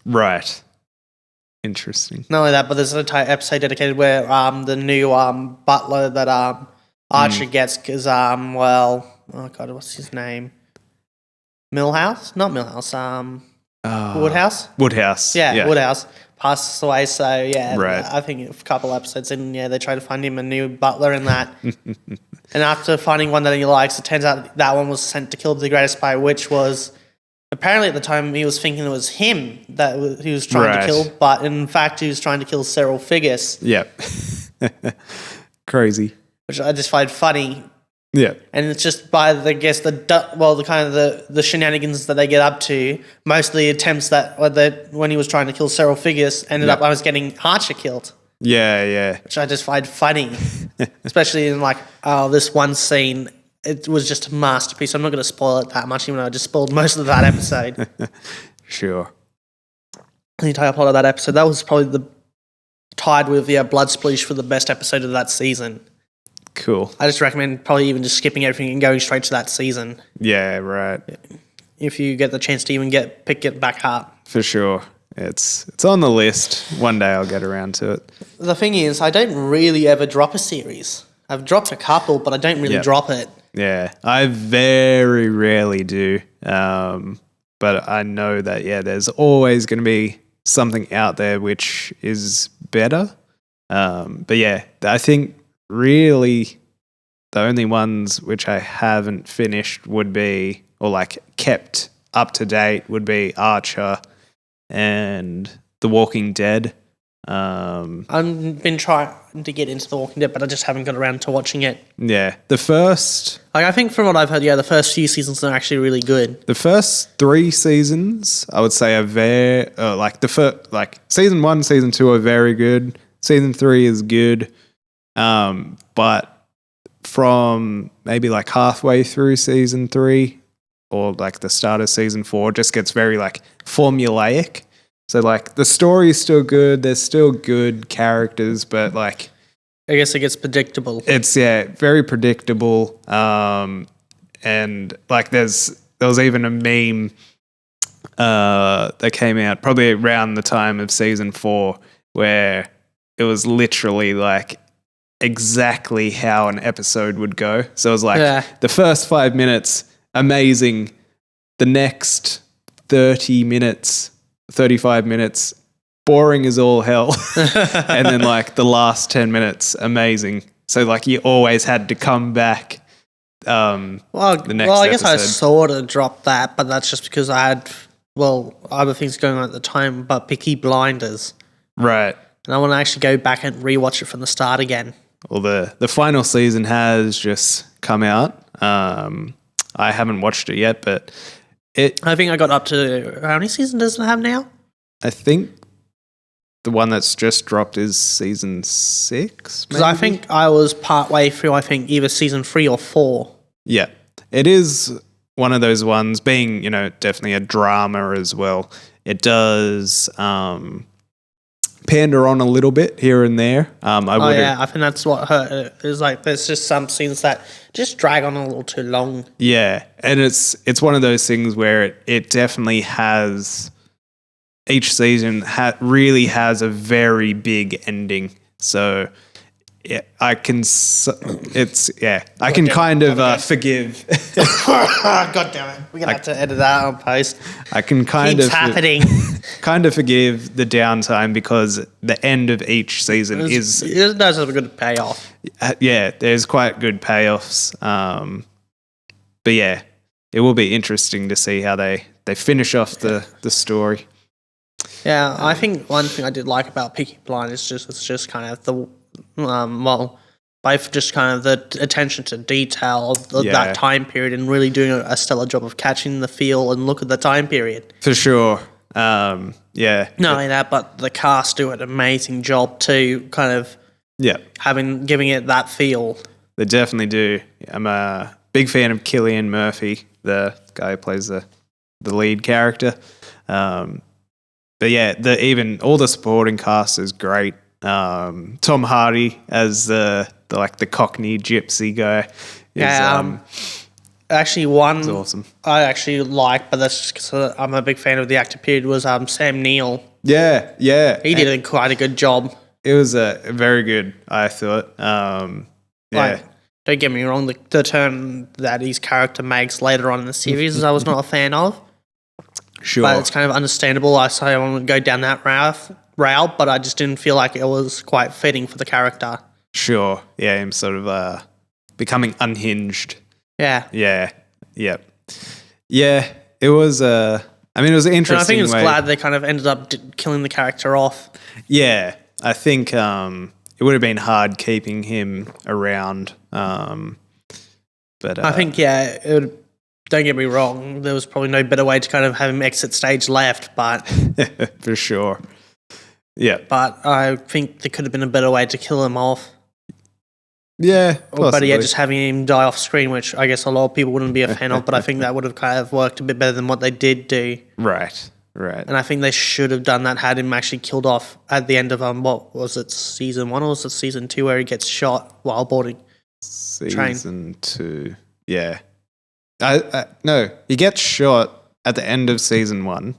Right. Interesting. Not only that, but there's an entire episode dedicated where the new butler that Archer gets because oh god, what's his name? Millhouse? Not Millhouse. Woodhouse? Woodhouse. Yeah, Woodhouse passes away. So yeah, Right. I think a couple episodes in, they try to find him a new butler in that. And after finding one that he likes, it turns out that one was sent to kill the greatest spy, which was apparently at the time he was thinking it was him that he was trying to kill, but in fact he was trying to kill Cyril Figgis. Yep. Crazy. Which I just find funny. Yeah. And it's just by the kind of the shenanigans that they get up to. Mostly attempts that when he was trying to kill Cyril Figgis ended up I was getting Archer killed. Yeah. Which I just find funny, especially in this one scene. It was just a masterpiece. I'm not going to spoil it that much, even though I just spoiled most of that episode. Sure. The entire plot of that episode. That was probably tied with Blood Sploosh for the best episode of that season. Cool. I just recommend probably even just skipping everything and going straight to that season. Yeah, right. If you get the chance to even pick it back up. For sure. It's on the list. One day I'll get around to it. The thing is, I don't really ever drop a series. I've dropped a couple, but I don't really drop it. Yeah, I very rarely do. But I know that, there's always going to be something out there which is better. But yeah, I think really the only ones which I haven't finished would be, or kept up to date, would be Archer and The Walking Dead. I've been trying to get into The Walking Dead, but I just haven't got around to watching it. Yeah, the first... I think from what I've heard, the first few seasons are actually really good. The first 3 seasons, I would say, are very... season 1, season 2 are very good. Season 3 is good. But from maybe halfway through season 3 or the start of season 4, it just gets very formulaic. So the story is still good. There's still good characters, but I guess it gets predictable. It's very predictable. And there was even a meme that came out probably around the time of season 4 where it was literally exactly how an episode would go. So it was the first 5 minutes, amazing. The next 30 minutes, 35 minutes, boring as all hell. And then the last 10 minutes, amazing. So you always had to come back the next I guess episode. I sort of dropped that, but that's just because I had, other things going on at the time, but Peaky Blinders. Right. And I want to actually go back and rewatch it from the start again. Well, the final season has just come out. I haven't watched it yet, but I think I got up to, how many seasons does it have now? I think the one that's just dropped is season 6. Because I think I was partway through, either season 3 or 4. Yeah. It is one of those ones, being, definitely a drama as well. It does pander on a little bit here and there. I think that's what hurt. It was there's just some scenes that just drag on a little too long. Yeah, and it's one of those things where it definitely has, each season really has a very big ending. So I can kind of forgive. God damn it! We're gonna have to edit that on post. I can kind of forgive the downtime because the end of each season it does have a good payoff. Yeah, there's quite good payoffs. But yeah, it will be interesting to see how they finish off the story. Yeah, I think one thing I did like about Peaky Blinders is it's just kind of the both just kind of the attention to detail of that time period and really doing a stellar job of catching the feel and look at the time period. For sure. Not only that, but the cast do an amazing job too, kind of giving it that feel. They definitely do. I'm a big fan of Cillian Murphy, the guy who plays the lead character. But yeah, even all the supporting cast is great. Tom Hardy as the Cockney gypsy guy. Actually, one is awesome. I actually like, but that's just because I'm a big fan of the actor period, was Sam Neill. Yeah. He did quite a good job. It was very good, I thought. don't get me wrong, the turn that his character makes later on in the series, I was not a fan of. Sure. But it's kind of understandable. I say I want to go down that route, but I just didn't feel like it was quite fitting for the character. Sure. Yeah, him sort of becoming unhinged. Yeah. Yeah. Yep. Yeah, it was it was an interesting And I think it's way. glad they kind of ended up killing the character off. Yeah, I think it would have been hard keeping him around. But I think, don't get me wrong, there was probably no better way to kind of have him exit stage left, but for sure. Yeah. But I think there could have been a better way to kill him off. Yeah, possibly. But yeah, just having him die off screen, which I guess a lot of people wouldn't be a fan of, but I think that would have kind of worked a bit better than what they did do. Right. And I think they should have done that, had him actually killed off at the end of, what was it, season 1 or was it season 2 where he gets shot while boarding train? Season 2, yeah. No, he gets shot at the end of season 1,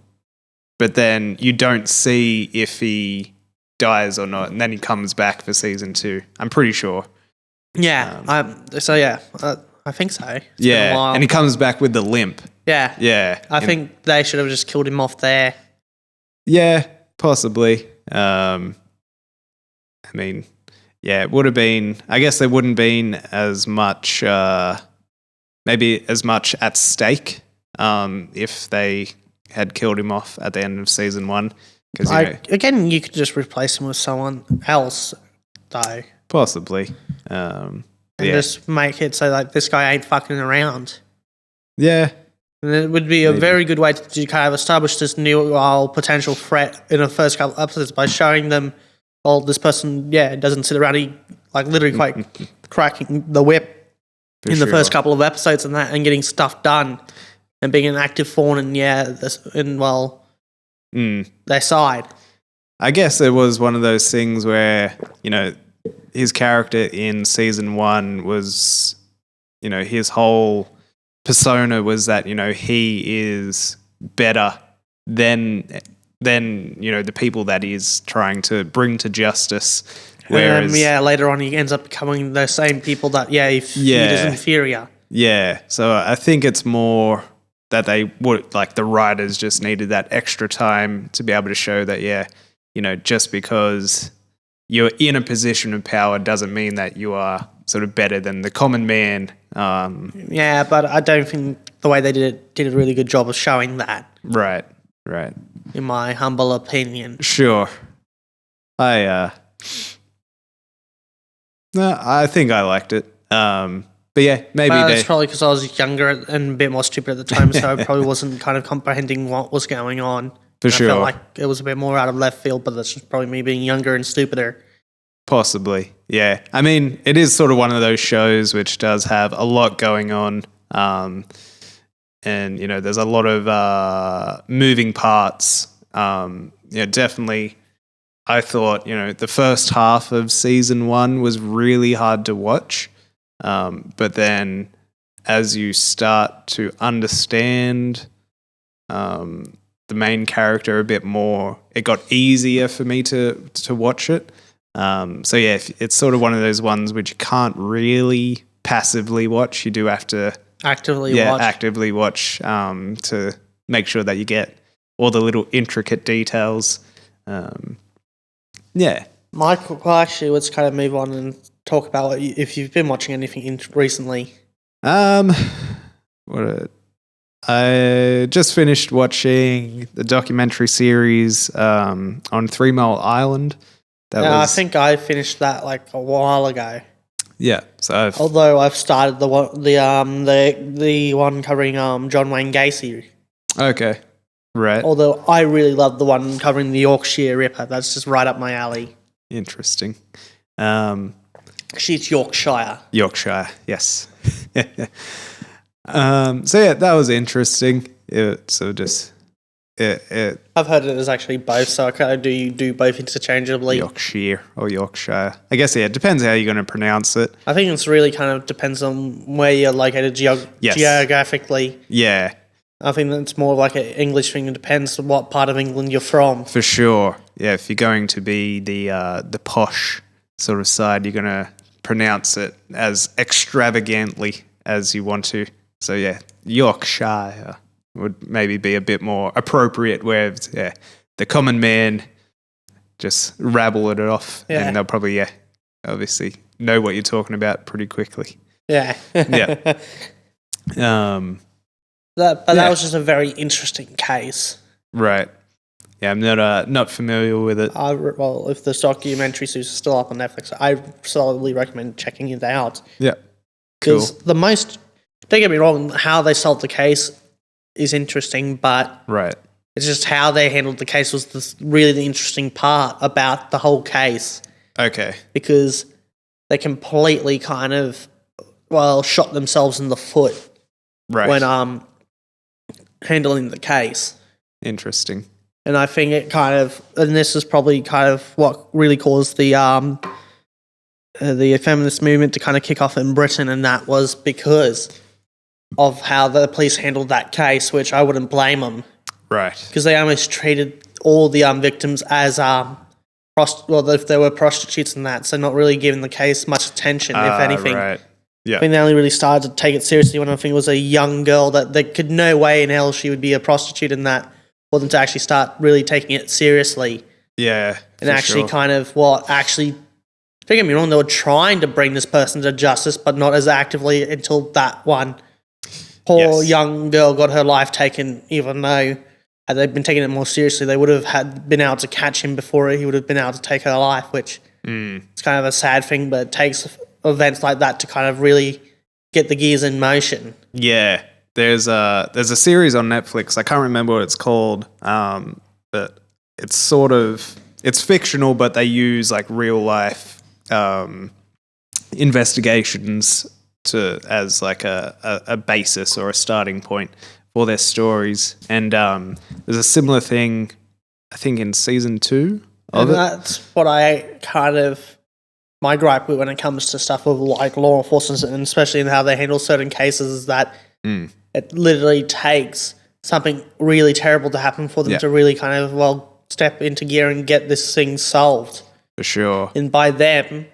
but then you don't see if he dies or not, and then he comes back for season 2. I'm pretty sure. Yeah, I think so. It's been a Yeah, while. and he comes back with the limp. Yeah. Yeah. I think they should have just killed him off there. Yeah, possibly. It would have been, I guess there wouldn't been as much, maybe as much at stake if they had killed him off at the end of season 1. Again, you could just replace him with someone else, though. Possibly. And just make it so like this guy ain't fucking around. Yeah. And it would be a very good way to kind of establish this new potential threat in the first couple episodes by showing them, this person, doesn't sit around. He literally quite cracking the whip in the first couple of episodes and getting stuff done and being an active fawn and their side. I guess it was one of those things where, his character in season 1 was, his whole persona was that, he is better than the people that he's trying to bring to justice. Whereas, later on he ends up becoming the same people that, he is inferior. Yeah, so I think it's more that they would, the writers just needed that extra time to be able to show that, just because you're in a position of power doesn't mean that you are sort of better than the common man. But I don't think the way they did a really good job of showing that. Right. In my humble opinion. Sure. I think I liked it. But yeah, maybe it's probably because I was younger and a bit more stupid at the time, so I probably wasn't kind of comprehending what was going on. For sure. I felt like it was a bit more out of left field, but that's just probably me being younger and stupider. Possibly, yeah. I mean, it is sort of one of those shows which does have a lot going on. And, there's a lot of moving parts. Definitely, I thought, the first half of season 1 was really hard to watch. But then as you start to understand the main character a bit more, it got easier for me to watch it. It's sort of one of those ones which you can't really passively watch. You do have to actively watch to make sure that you get all the little intricate details. Michael, actually, let's kind of move on and talk about if you've been watching anything recently. I just finished watching the documentary series on 3 Mile Island. I think I finished that a while ago. Yeah, so although I've started the one covering John Wayne Gacy. Okay, right. Although I really love the one covering the Yorkshire Ripper. That's just right up my alley. Interesting. She's Yorkshire. Yorkshire, yes. That was interesting. I've heard it as actually both, so I kind of do both interchangeably. Yorkshire or Yorkshire. I guess, it depends how you're going to pronounce it. I think it's really kind of depends on where you're located geographically. Yeah. I think that's more like an English thing. It depends on what part of England you're from. For sure. Yeah, if you're going to be the posh sort of side, you're going to pronounce it as extravagantly as you want to. So yeah, Yorkshire would maybe be a bit more appropriate, where the common man just rabble it off, and they'll probably obviously know what you're talking about pretty quickly. Yeah. Yeah. That was just a very interesting case. Right. Yeah, I'm not familiar with it. Well, if this documentary series is still up on Netflix, I solidly recommend checking it out. Yeah. Cool. Because don't get me wrong, how they solved the case is interesting, but right. It's just how they handled the case was really the interesting part about the whole case. Okay. Because they completely kind of, shot themselves in the foot when handling the case. Interesting. And I think it and this is probably kind of what really caused the feminist movement to kind of kick off in Britain, and that was because of how the police handled that case, which I wouldn't blame them. Right. Because they almost treated all the victims as if they were prostitutes and that, so not really giving the case much attention, if anything. Right. Yeah. I think they only really started to take it seriously when I think it was a young girl that they could no way in hell she would be a prostitute, and that for them to actually start really taking it seriously. Yeah. And actually don't get me wrong, they were trying to bring this person to justice, but not as actively until that one poor young girl got her life taken, even though had they been taking it more seriously, they would have been able to catch him before he would have been able to take her life, which it's kind of a sad thing, but it takes events like that to kind of really get the gears in motion. Yeah. There's a series on Netflix. I can't remember what it's called, but it's fictional, but they use like real life investigations as like a basis or a starting point for their stories. And there's a similar thing, I think, in season 2 of it. That's what my gripe with when it comes to stuff with like law enforcement, and especially in how they handle certain cases, is that it literally takes something really terrible to happen for them to really kind of step into gear and get this thing solved. For sure. And by them,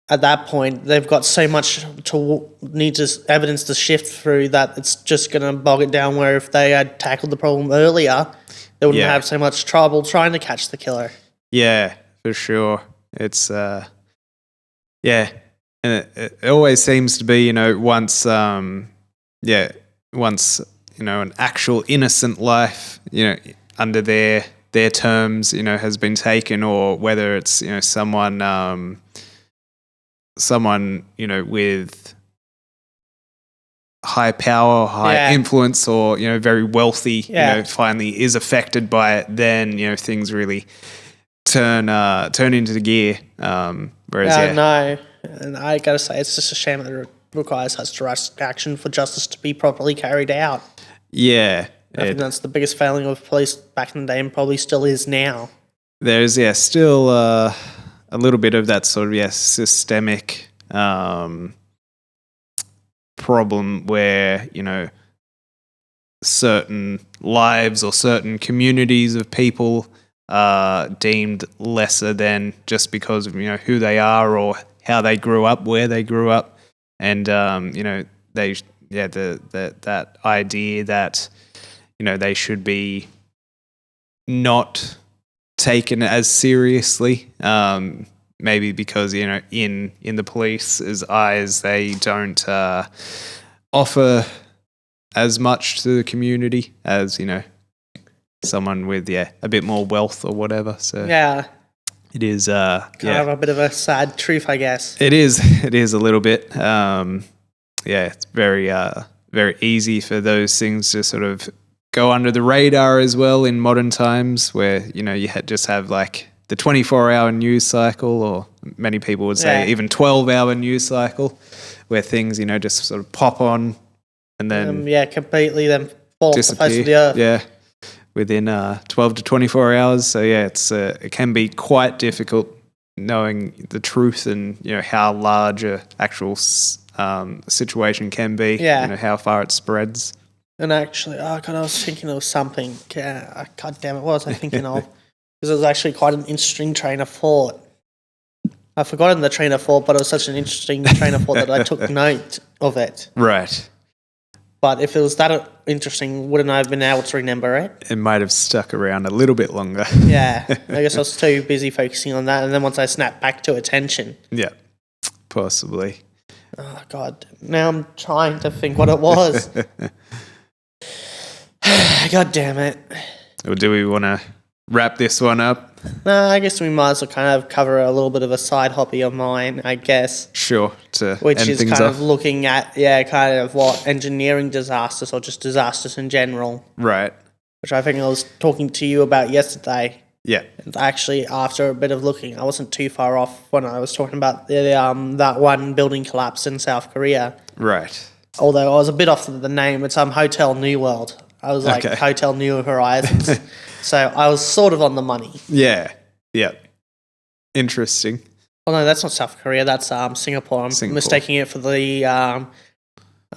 at that point, they've got so much evidence to shift through that it's just going to bog it down, where if they had tackled the problem earlier, they wouldn't have so much trouble trying to catch the killer. Yeah, for sure. It's, and it always seems to be, once, an actual innocent life, under their terms, has been taken, or whether it's, someone, with high power, high influence, or, very wealthy, finally is affected by it, then, things really turn into gear. No, and I gotta say, it's just a shame that it requires such direct action for justice to be properly carried out. Yeah. I think that's the biggest failing of police back in the day, and probably still is now. There's, still a little bit of that sort of, systemic problem where, certain lives or certain communities of people are deemed lesser than just because of, who they are or how they grew up, where they grew up. And, that idea that, they should be not taken as seriously, maybe because, in the police's eyes, they don't offer as much to the community as, someone with, a bit more wealth or whatever. So it is kind of a bit of a sad truth, I guess. It is a little bit. It's very very easy for those things to sort of go under the radar as well in modern times, where you just have like the 24-hour news cycle, or many people would say even 12-hour news cycle, where things just sort of pop on and then completely then fall off the face of the earth. Within 12 to 24 hours. So it can be quite difficult knowing the truth and how large a actual situation can be. How far it spreads. And actually, I was thinking of something. God damn it, what was I thinking of? Because it was actually quite an interesting train of thought. I've forgotten the train of thought, but it was such an interesting train of thought that I took note of it. Right. But if it was that interesting, wouldn't I have been able to remember it? It might have stuck around a little bit longer. Yeah, I guess I was too busy focusing on that, and then once I snapped back to attention. Yeah, possibly. Oh, God. Now I'm trying to think what it was. God damn it. Or do we want to wrap this one up? No, I guess we might as well kind of cover a little bit of a side hobby of mine, I guess. Sure. Which end is things kind off. of looking at, kind of what engineering disasters or just disasters in general. Right. Which I think I was talking to you about yesterday. Yeah. And actually, after a bit of looking, I wasn't too far off when I was talking about that one building collapse in South Korea. Right. Although I was a bit off the name, it's Hotel New World. I was like Hotel New Horizons. So I was sort of on the money. Yeah. Yeah. Interesting. Oh no, that's not South Korea. That's Singapore. I'm mistaking it for the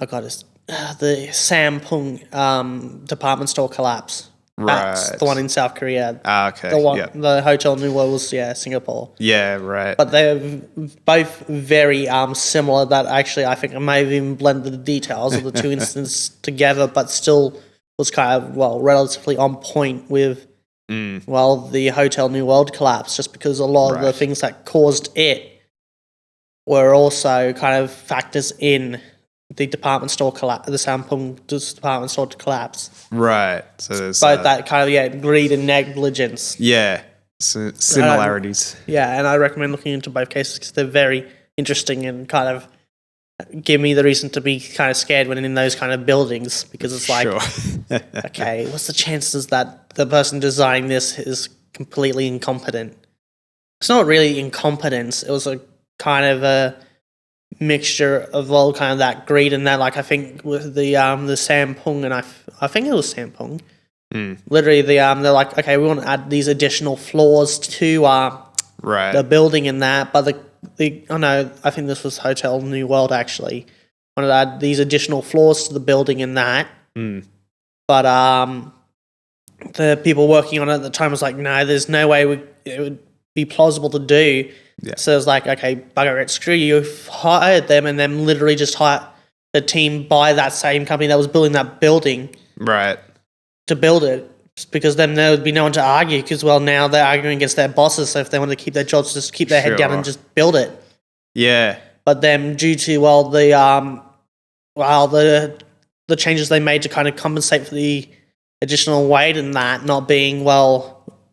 it's the Samsung department store collapse. That's the one in South Korea. Okay. The Hotel New World was Singapore. Yeah, right. But they're both very similar. That actually I think I may have even blended the details of the two instances together, but still was kind of relatively on point with the Hotel New World collapse, just because a lot of the things that caused it were also kind of factors in the department store collapse, the Samsung department store collapse. Right. So there's both that kind of greed and negligence. Yeah. So similarities. And I recommend looking into both cases because they're very interesting and kind of give me the reason to be kind of scared when in those kind of buildings, because it's like, okay, what's the chances that the person designing this is completely incompetent? It's not really incompetence. It was a kind of a mixture of all kind of that greed and that, like I think with the Samsung, and I think it was Samsung. Literally, they're like, okay, we want to add these additional floors to the building and that, but I think this was Hotel New World actually. Wanted to add these additional floors to the building and that. But the people working on it at the time was like, no, there's no way it would be plausible to do. Yeah. So it was like, okay, bugger it, screw you. Hired them and then literally just hired the team by that same company that was building that building. Right. To build it. Because then there would be no one to argue because, now they're arguing against their bosses. So if they want to keep their jobs, just keep their head down and just build it. Yeah. But then due to, the changes they made to kind of compensate for the additional weight and that not being,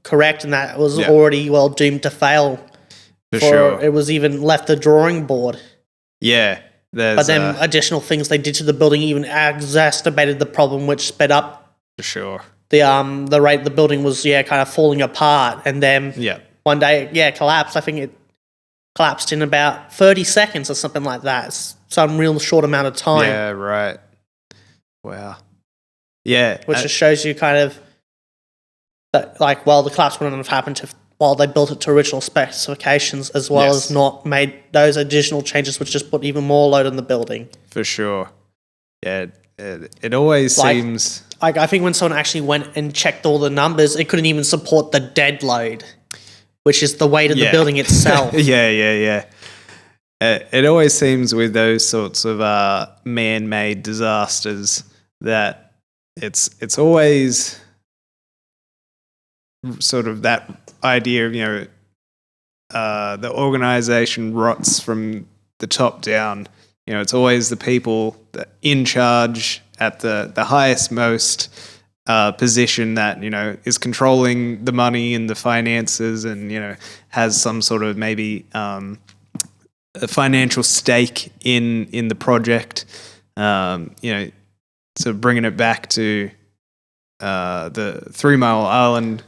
correct, and that was already, doomed to fail. For sure. It was even left the drawing board. Yeah. But then additional things they did to the building even exacerbated the problem, which sped up. For sure. The rate the building was kind of falling apart, and then one day it collapsed. I think it collapsed in about 30 seconds or something like that. It's some real short amount of time. Yeah, right. Wow. Yeah, which just shows you kind of that the collapse wouldn't have happened while they built it to original specifications, as well as not made those additional changes, which just put even more load on the building. For sure. Yeah, it always seems. I think when someone actually went and checked all the numbers, it couldn't even support the dead load, which is the weight of the building itself. Yeah. It always seems with those sorts of man-made disasters that it's always sort of that idea of, the organization rots from the top down. It's always the people that in charge at the highest most position that is controlling the money and the finances and has some sort of maybe a financial stake in the project. So bringing it back to the 3 Mile Island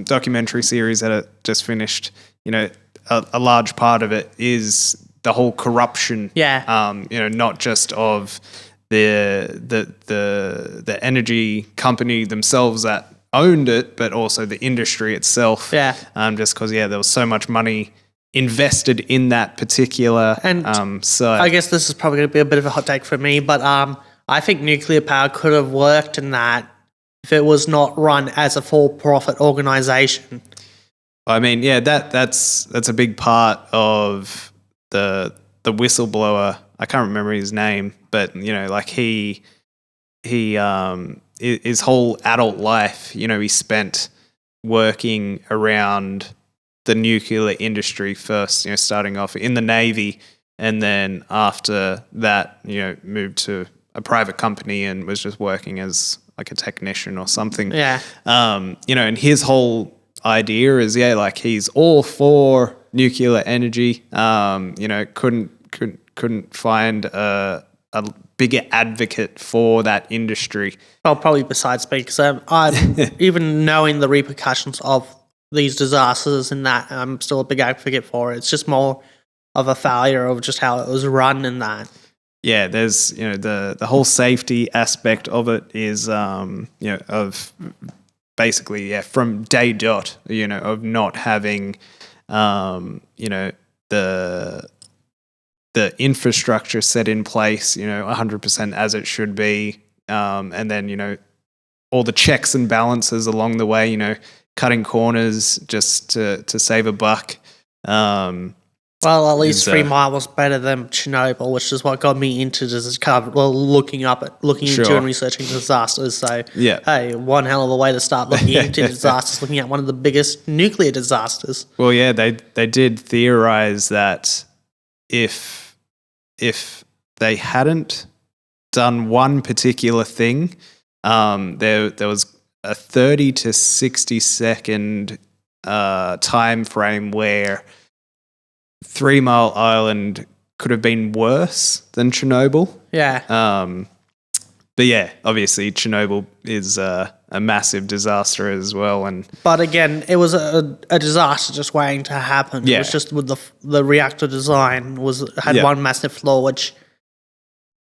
documentary series that it just finished, a large part of it is the whole corruption. Not just of the energy company themselves that owned it, but also the industry itself. Just because there was so much money invested in that particular site. I guess this is probably going to be a bit of a hot take for me, but I think nuclear power could have worked in that if it was not run as a for-profit organization. I mean, yeah, that's a big part of the whistleblower. I can't remember his name, but like his whole adult life, he spent working around the nuclear industry first, starting off in the Navy, and then after that, moved to a private company and was just working as like a technician or something. Yeah. And his whole idea is, like he's all for nuclear energy. Couldn't find a bigger advocate for that industry. Well, probably besides me, because I'm even knowing the repercussions of these disasters and that, I'm still a big advocate for it. It's just more of a failure of just how it was run and that. Yeah, there's the whole safety aspect of it is of basically from day dot of not having the infrastructure set in place 100% as it should be, and then all the checks and balances along the way, cutting corners just to save a buck. Well, at least 3 Mile was better than Chernobyl, which is what got me into looking into and researching disasters. So, hey, one hell of a way to start looking into disasters, looking at one of the biggest nuclear disasters. Well, yeah, they did theorize that if they hadn't done one particular thing, there was a 30 to 60 second time frame where 3 Mile Island could have been worse than Chernobyl. Yeah. But yeah, obviously Chernobyl is a massive disaster as well. But again, it was a disaster just waiting to happen. Yeah. It was just with the reactor design had one massive flaw, which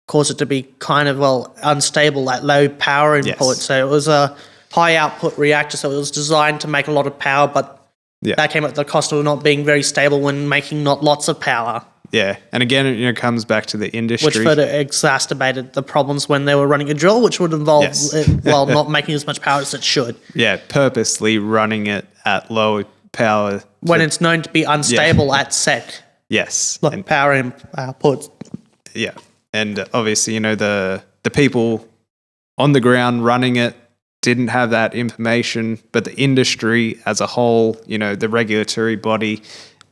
caused it to be kind of, unstable at low power input. Yes. So it was a high output reactor, so it was designed to make a lot of power, but that came at the cost of not being very stable when making not lots of power. Yeah, and again, it comes back to the industry. Which further exacerbated the problems when they were running a drill, which would involve, not making as much power as it should. Yeah, purposely running it at low power. When it's known to be unstable at set. Yes. Power output. Yeah, and obviously, the people on the ground running it didn't have that information, but the industry as a whole, the regulatory body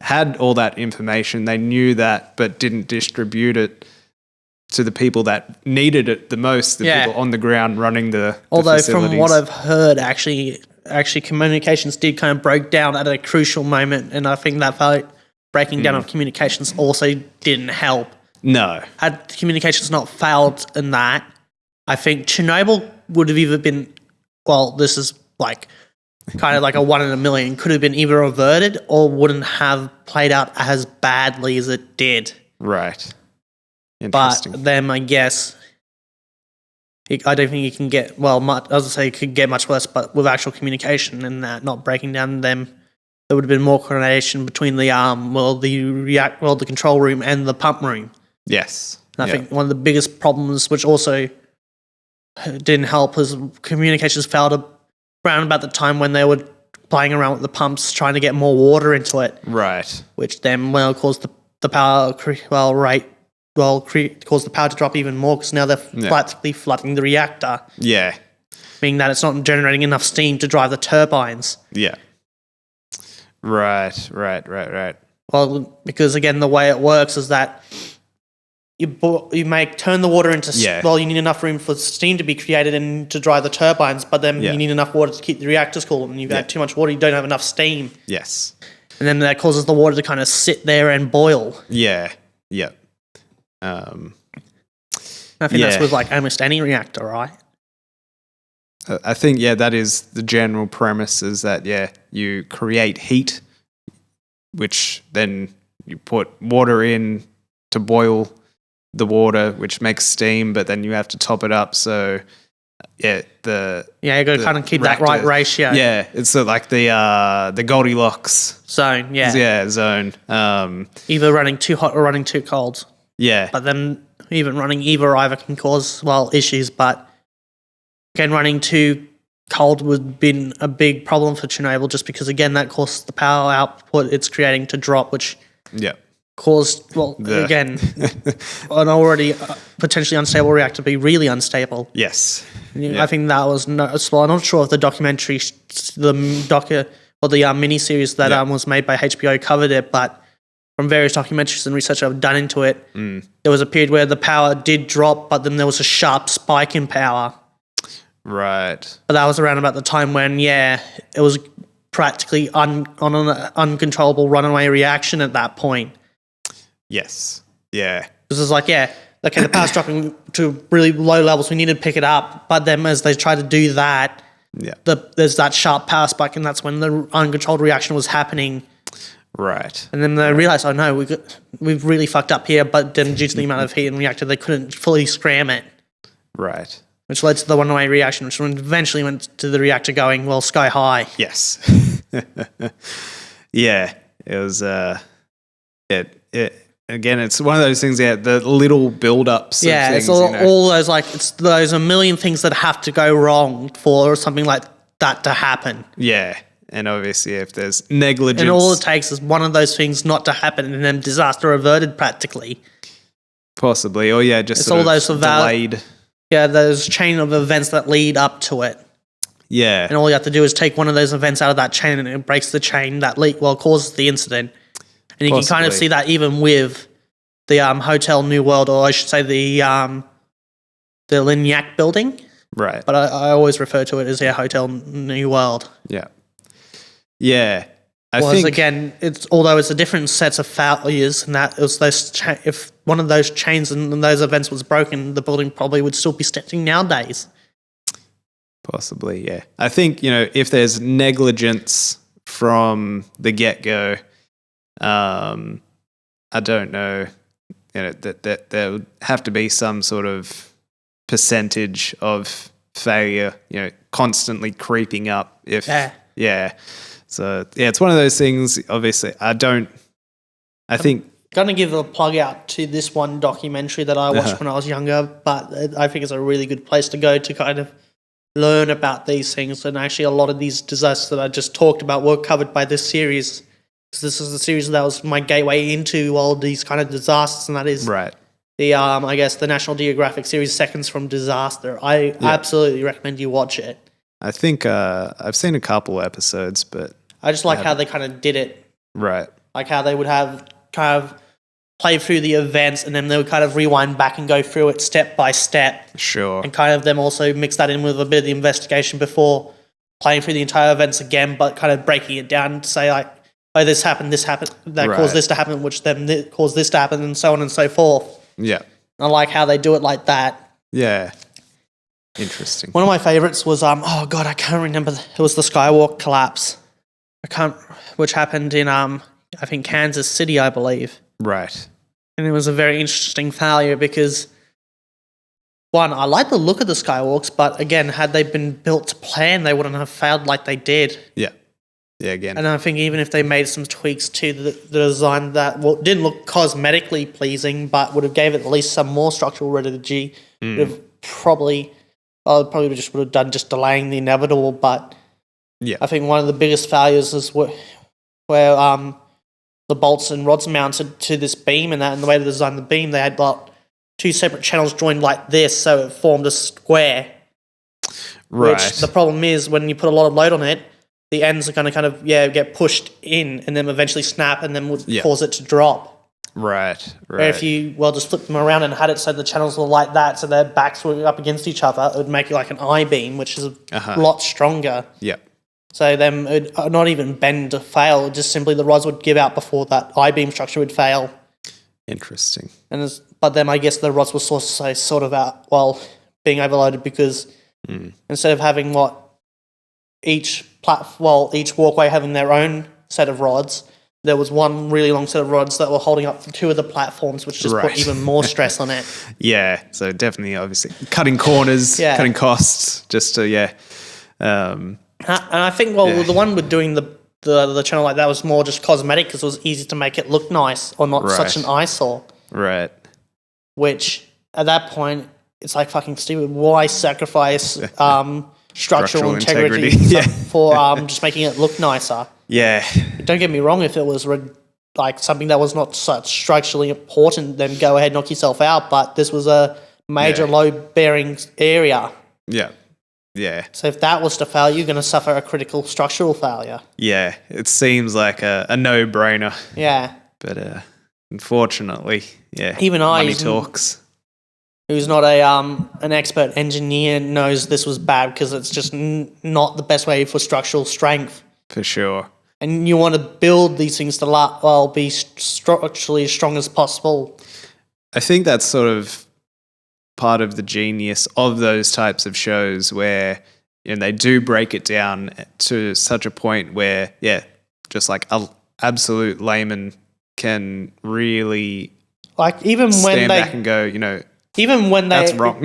had all that information. They knew that, but didn't distribute it to the people that needed it the most, the people on the ground running the facilities. From what I've heard, actually communications did kind of break down at a crucial moment, and I think that breaking down of communications also didn't help. No. Had communications not failed in that, I think Chernobyl would have either been, this is kind of like a 1 in a million, could have been either averted or wouldn't have played out as badly as it did. Right. Interesting. But then I guess I don't think you can get, it could get much worse, but with actual communication and that not breaking down them, there would have been more coordination between the the control room and the pump room. Yes. And I think one of the biggest problems, which also didn't help, was communications failed around about the time when they were playing around with the pumps, trying to get more water into it. Right. Which then caused the power caused the power to drop even more, because now they're practically flooding the reactor. Yeah. Meaning that it's not generating enough steam to drive the turbines. Yeah. Right. Well, because again, the way it works is that you turn the water into you need enough room for steam to be created and to drive the turbines, but then you need enough water to keep the reactors cool, and you've got too much water, you don't have enough steam. Yes. And then that causes the water to kind of sit there and boil. Yeah. Yeah. I think that's with almost any reactor, right? I think that is the general premise, is that you create heat, which then you put water in to boil the water, which makes steam, but then you have to top it up. So you got to kind of keep that right ratio. Yeah, it's like the Goldilocks zone. Zone. Either running too hot or running too cold. Yeah, but then even running either can cause issues. But again, running too cold would have been a big problem for Chernobyl, just because, again, that caused the power output it's creating to drop, which caused, again, an already potentially unstable reactor to be really unstable. Yes. I think that was noticeable. I'm not sure if the documentary, the miniseries that was made by HBO covered it, but from various documentaries and research I've done into it, there was a period where the power did drop, but then there was a sharp spike in power. Right. But that was around about the time when, it was practically on an uncontrollable runaway reaction at that point. Yes. Yeah. This is like, okay, the power's dropping to really low levels. We need to pick it up. But then as they try to do that, there's that sharp power spike, and that's when the uncontrolled reaction was happening. Right. And then they realised, oh no, we've really fucked up here. But then due to the amount of heat in the reactor, they couldn't fully scram it. Right. Which led to the runaway reaction, which eventually went to the reactor going, sky high. Yes. Yeah. It was, again, it's one of those things, the little build-ups of things. It's all those, it's those a million things that have to go wrong for something like that to happen. Yeah. And obviously if there's negligence. And all it takes is one of those things not to happen, and then disaster averted practically. Possibly. Or just it's all those delayed. Those chain of events that lead up to it. Yeah. And all you have to do is take one of those events out of that chain, and it breaks the chain that causes the incident. And you can kind of see that even with the Hotel New World, or I should say the Lignac building. Right. But I always refer to it as Hotel New World. Yeah. Yeah. I Well, think again, although it's a different sets of failures, and that it was those if one of those chains and those events was broken, the building probably would still be standing nowadays. Possibly, yeah. I think, if there's negligence from the get-go, I don't know, that there would have to be some sort of percentage of failure, constantly creeping up. So, it's one of those things, obviously, I think... Going to give a plug out to this one documentary that I watched when I was younger, but I think it's a really good place to go to kind of learn about these things. And actually a lot of these disasters that I just talked about were covered by this series. Because this is the series that was my gateway into all these kind of disasters, and that is the, I guess, the National Geographic series Seconds from Disaster. I absolutely recommend you watch it. I think I've seen a couple episodes, but... I just like how they kind of did it. Right. Like how they would have kind of play through the events, and then they would kind of rewind back and go through it step by step. Sure. And kind of them also mix that in with a bit of the investigation before playing through the entire events again, but kind of breaking it down to say, like, oh, this happened, that caused this to happen, which then caused this to happen, and so on and so forth. Yeah. I like how they do it like that. Yeah. Interesting. One of my favorites was, I can't remember, it was the Skywalk collapse. Which happened in, I think, Kansas City, I believe. Right. And it was a very interesting failure because, one, I like the look of the Skywalks, but again, had they been built to plan, they wouldn't have failed like they did. Yeah. Yeah, again. And I think even if they made some tweaks to the design that didn't look cosmetically pleasing, but would have gave it at least some more structural rigidity, would have probably just would have done just delaying the inevitable. But I think one of the biggest failures is where the bolts and rods mounted to this beam, and the way they designed the beam, they had two separate channels joined like this, so it formed a square. Right. Which the problem is when you put a lot of load on it, the ends are going to kind of get pushed in and then eventually snap and then would cause it to drop. Right. Where if you just flipped them around and had it so the channels were like that, so their backs were up against each other, it would make it like an I-beam, which is a lot stronger. Yep. So then it would not even bend to fail, just simply the rods would give out before that I-beam structure would fail. Interesting. But then I guess the rods were sort of being overloaded because instead of having each walkway having their own set of rods, there was one really long set of rods that were holding up two of the platforms, which just put even more stress on it. Yeah, so definitely, obviously, cutting corners, cutting costs, just to, and I think, the one with doing the channel like that was more just cosmetic because it was easy to make it look nice or not such an eyesore. Right. Which, at that point, it's like fucking stupid. Why sacrifice structural integrity yeah. for just making it look nicer. Yeah. Don't get me wrong, if it was like something that was not such structurally important, then go ahead, knock yourself out. But this was a major load-bearing area. Yeah. Yeah. So if that was to fail, you're going to suffer a critical structural failure. Yeah. It seems like a no-brainer. Yeah. But unfortunately, yeah. Even money talks. Who's not an expert engineer knows this was bad because it's just not the best way for structural strength. For sure. And you want to build these things to be structurally as strong as possible. I think that's sort of part of the genius of those types of shows where they do break it down to such a point where, just like an absolute layman can really even stand back and go, even when that's wrong.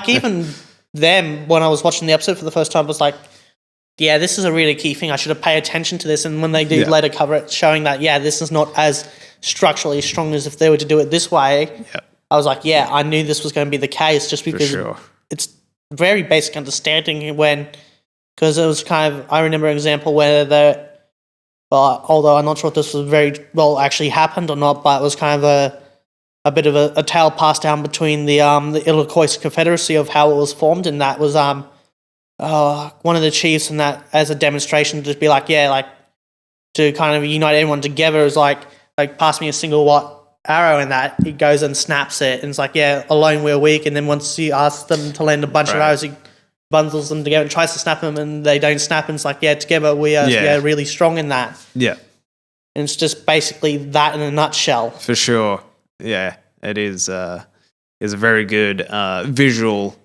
even them, when I was watching the episode for the first time, was like, yeah, this is a really key thing. I should have paid attention to this. And when they do later cover it, showing that, this is not as structurally strong as if they were to do it this way, I was like, I knew this was going to be the case just because it's very basic understanding because it was kind of, I remember an example where although I'm not sure if this was very well actually happened or not, but it was kind of a bit of a tale passed down between the Iroquois Confederacy of how it was formed, and that was one of the chiefs, and that as a demonstration to just be like, to kind of unite everyone together is like pass me a single watt arrow, and that he goes and snaps it, and it's like, alone we're weak, and then once you ask them to land a bunch of arrows, he bundles them together and tries to snap them, and they don't snap, and it's like, together we are really strong in that. Yeah. And it's just basically that in a nutshell. For sure. Yeah, it is a very good visual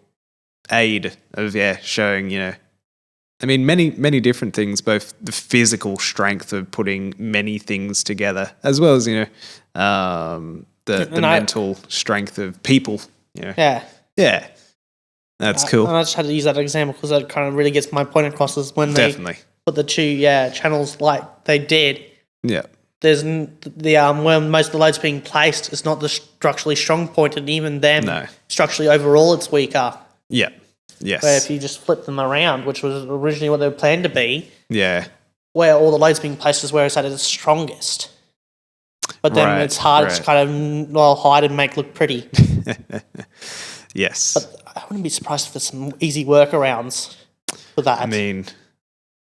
aid of showing, I mean, many different things, both the physical strength of putting many things together, as well as the mental strength of people. Yeah, that's cool. And I just had to use that example because that kind of really gets my point across. Is when they put the two channels like they did. Yeah. There's where most of the load's being placed is not the structurally strong point, and even then, structurally overall, it's weaker. Yeah. Yes. Where if you just flip them around, which was originally what they were planned to be, where all the load's being placed is where it's at its strongest. But then it's hard to kind of hide and make look pretty. Yes. But I wouldn't be surprised if there's some easy workarounds for that. I mean,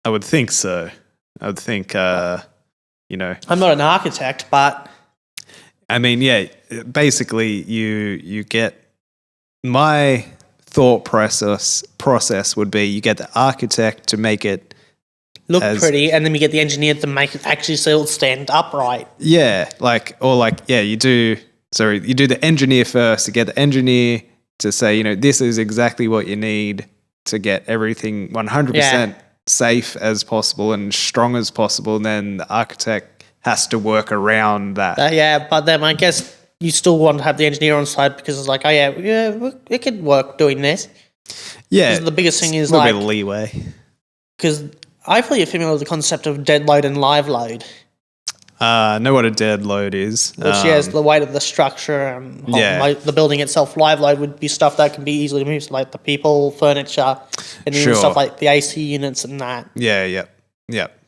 I would think so. I would think, I'm not an architect, but I mean, basically you get my thought process would be you get the architect to make it look pretty, and then you get the engineer to make it actually still stand upright. Yeah, you do the engineer first to get the engineer to say, this is exactly what you need to get everything 100% safe as possible and strong as possible, and then the architect has to work around that. But then I guess you still want to have the engineer on side because it's like, it could work doing this. Yeah. The biggest thing is a little bit of leeway. Because hopefully you're familiar with the concept of dead load and live load. I know what a dead load is. Which is the weight of the structure and the building itself. Live load would be stuff that can be easily moved, like the people, furniture, and even stuff like the AC units and that. Yeah.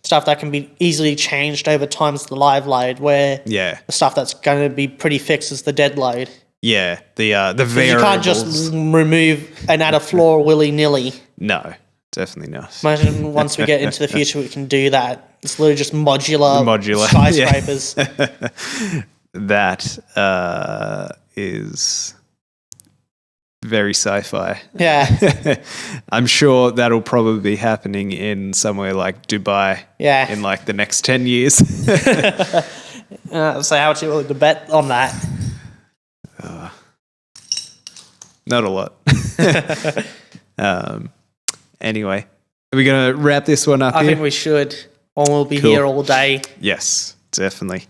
Stuff that can be easily changed over time is the live load, where the stuff that's going to be pretty fixed is the dead load. Yeah, the variables. You can't just remove and add a floor willy-nilly. No, definitely not. Imagine once we get into the future we can do that. It's literally just modular skyscrapers. That is very sci-fi. Yeah. I'm sure that'll probably be happening in somewhere like Dubai in like the next 10 years. So how much are you willing to bet on that? Not a lot. Anyway, are we going to wrap this one up I here? think we should, or we'll be here all day. Yes, definitely.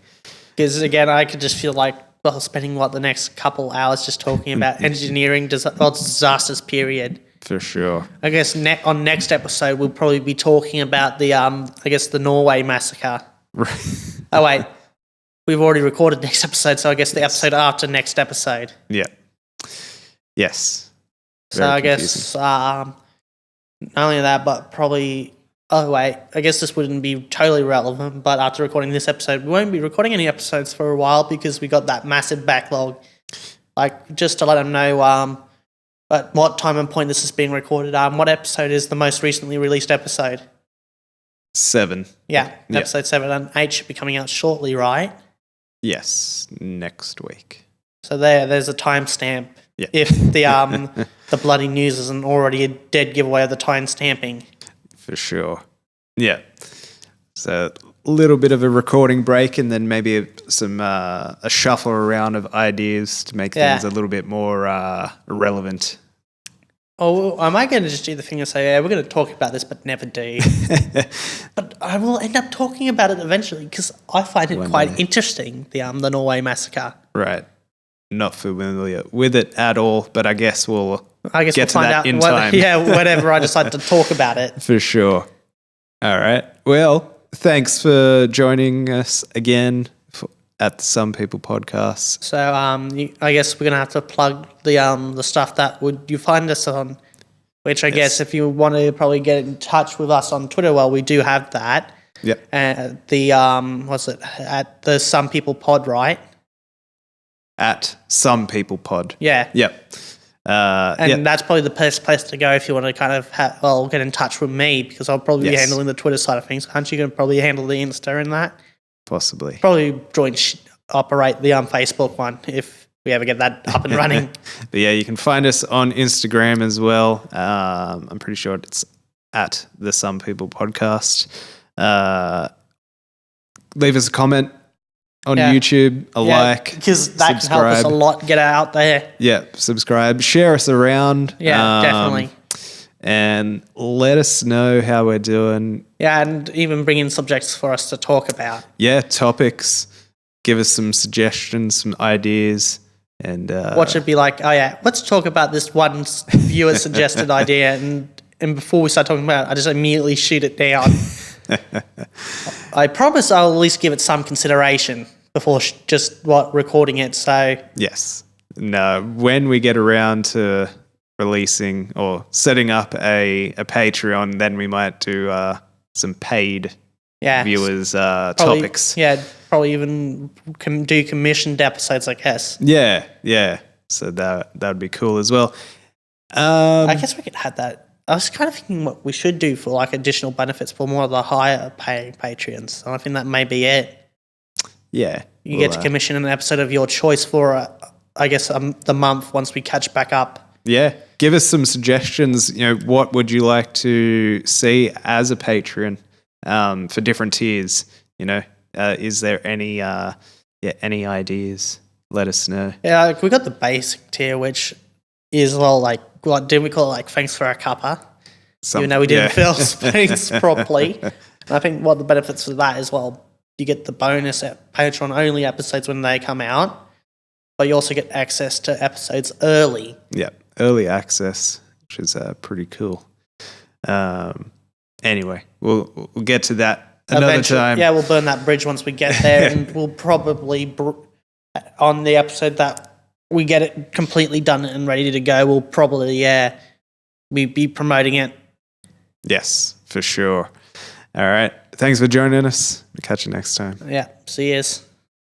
Because again, I could just feel like spending the next couple hours just talking about engineering disasters period. For sure. I guess on next episode we'll probably be talking about the the Norway massacre. Oh wait, we've already recorded next episode, so I guess the episode after next episode. Yeah. Yes. Very confusing. I guess Not only that, but probably. Oh wait, I guess this wouldn't be totally relevant. But after recording this episode, we won't be recording any episodes for a while because we got that massive backlog. Like, just to let them know, at what time and point this is being recorded. What episode is the most recently released episode? 7. Yeah, episode 7, and 8 should be coming out shortly, right? Yes, next week. So there's a timestamp. Yeah. If the the bloody news isn't already a dead giveaway of the time stamping. For sure. Yeah. So a little bit of a recording break, and then maybe a shuffle around of ideas to make things a little bit more relevant. Oh, I might going to just do the thing and say, yeah, we're going to talk about this, but never do. But I will end up talking about it eventually because I find it quite interesting, the Norway massacre. Right. Not familiar with it at all, but I guess we'll get to find that out in time. Yeah, whenever I decide to talk about it. For sure. All right. Well, thanks for joining us again at the Some People podcast. So I guess we're going to have to plug the stuff that you find us on, which I guess if you want to probably get in touch with us on Twitter, well, we do have that. Yep. At the Some People Pod, right? At Some People Pod. Yeah. Yep. That's probably the best place to go if you want to kind of get in touch with me because I'll probably be handling the Twitter side of things. Aren't you going to probably handle the Insta and that? Possibly. Probably operate the Facebook one if we ever get that up and running. But yeah, you can find us on Instagram as well. I'm pretty sure it's at the Some People podcast. Leave us a comment on YouTube, like, because that can help us a lot get out there. Yeah, subscribe, share us around. Yeah, definitely. And let us know how we're doing. Yeah, and even bring in subjects for us to talk about. Yeah, topics. Give us some suggestions, some ideas. And what should be like, let's talk about this one viewer suggested idea. And before we start talking about it, I just immediately shoot it down. I promise I'll at least give it some consideration before recording it. So yes. No, when we get around to releasing or setting up a Patreon, then we might do some paid viewers topics. Yeah, probably even do commissioned episodes, I guess. Yeah. So that would be cool as well. I guess we could have that. I was kind of thinking what we should do for like additional benefits for more of the higher paying Patreons. So I think that may be it. Yeah. You get to commission an episode of your choice for, the month once we catch back up. Yeah. Give us some suggestions. What would you like to see as a Patreon for different tiers? Is there any ideas? Let us know. Yeah, we got the basic tier, which is didn't we call it thanks for our cuppa? Even though we didn't fill space properly. And I think the benefits of that is, you get the bonus Patreon only episodes when they come out, but you also get access to episodes early. Yeah, early access, which is pretty cool. Anyway, we'll get to that another time. Yeah, we'll burn that bridge once we get there, and we'll probably on the episode that we get it completely done and ready to go, we'll probably we be promoting it. Yes, for sure. All right. Thanks for joining us. We'll catch you next time. Yeah. See yous.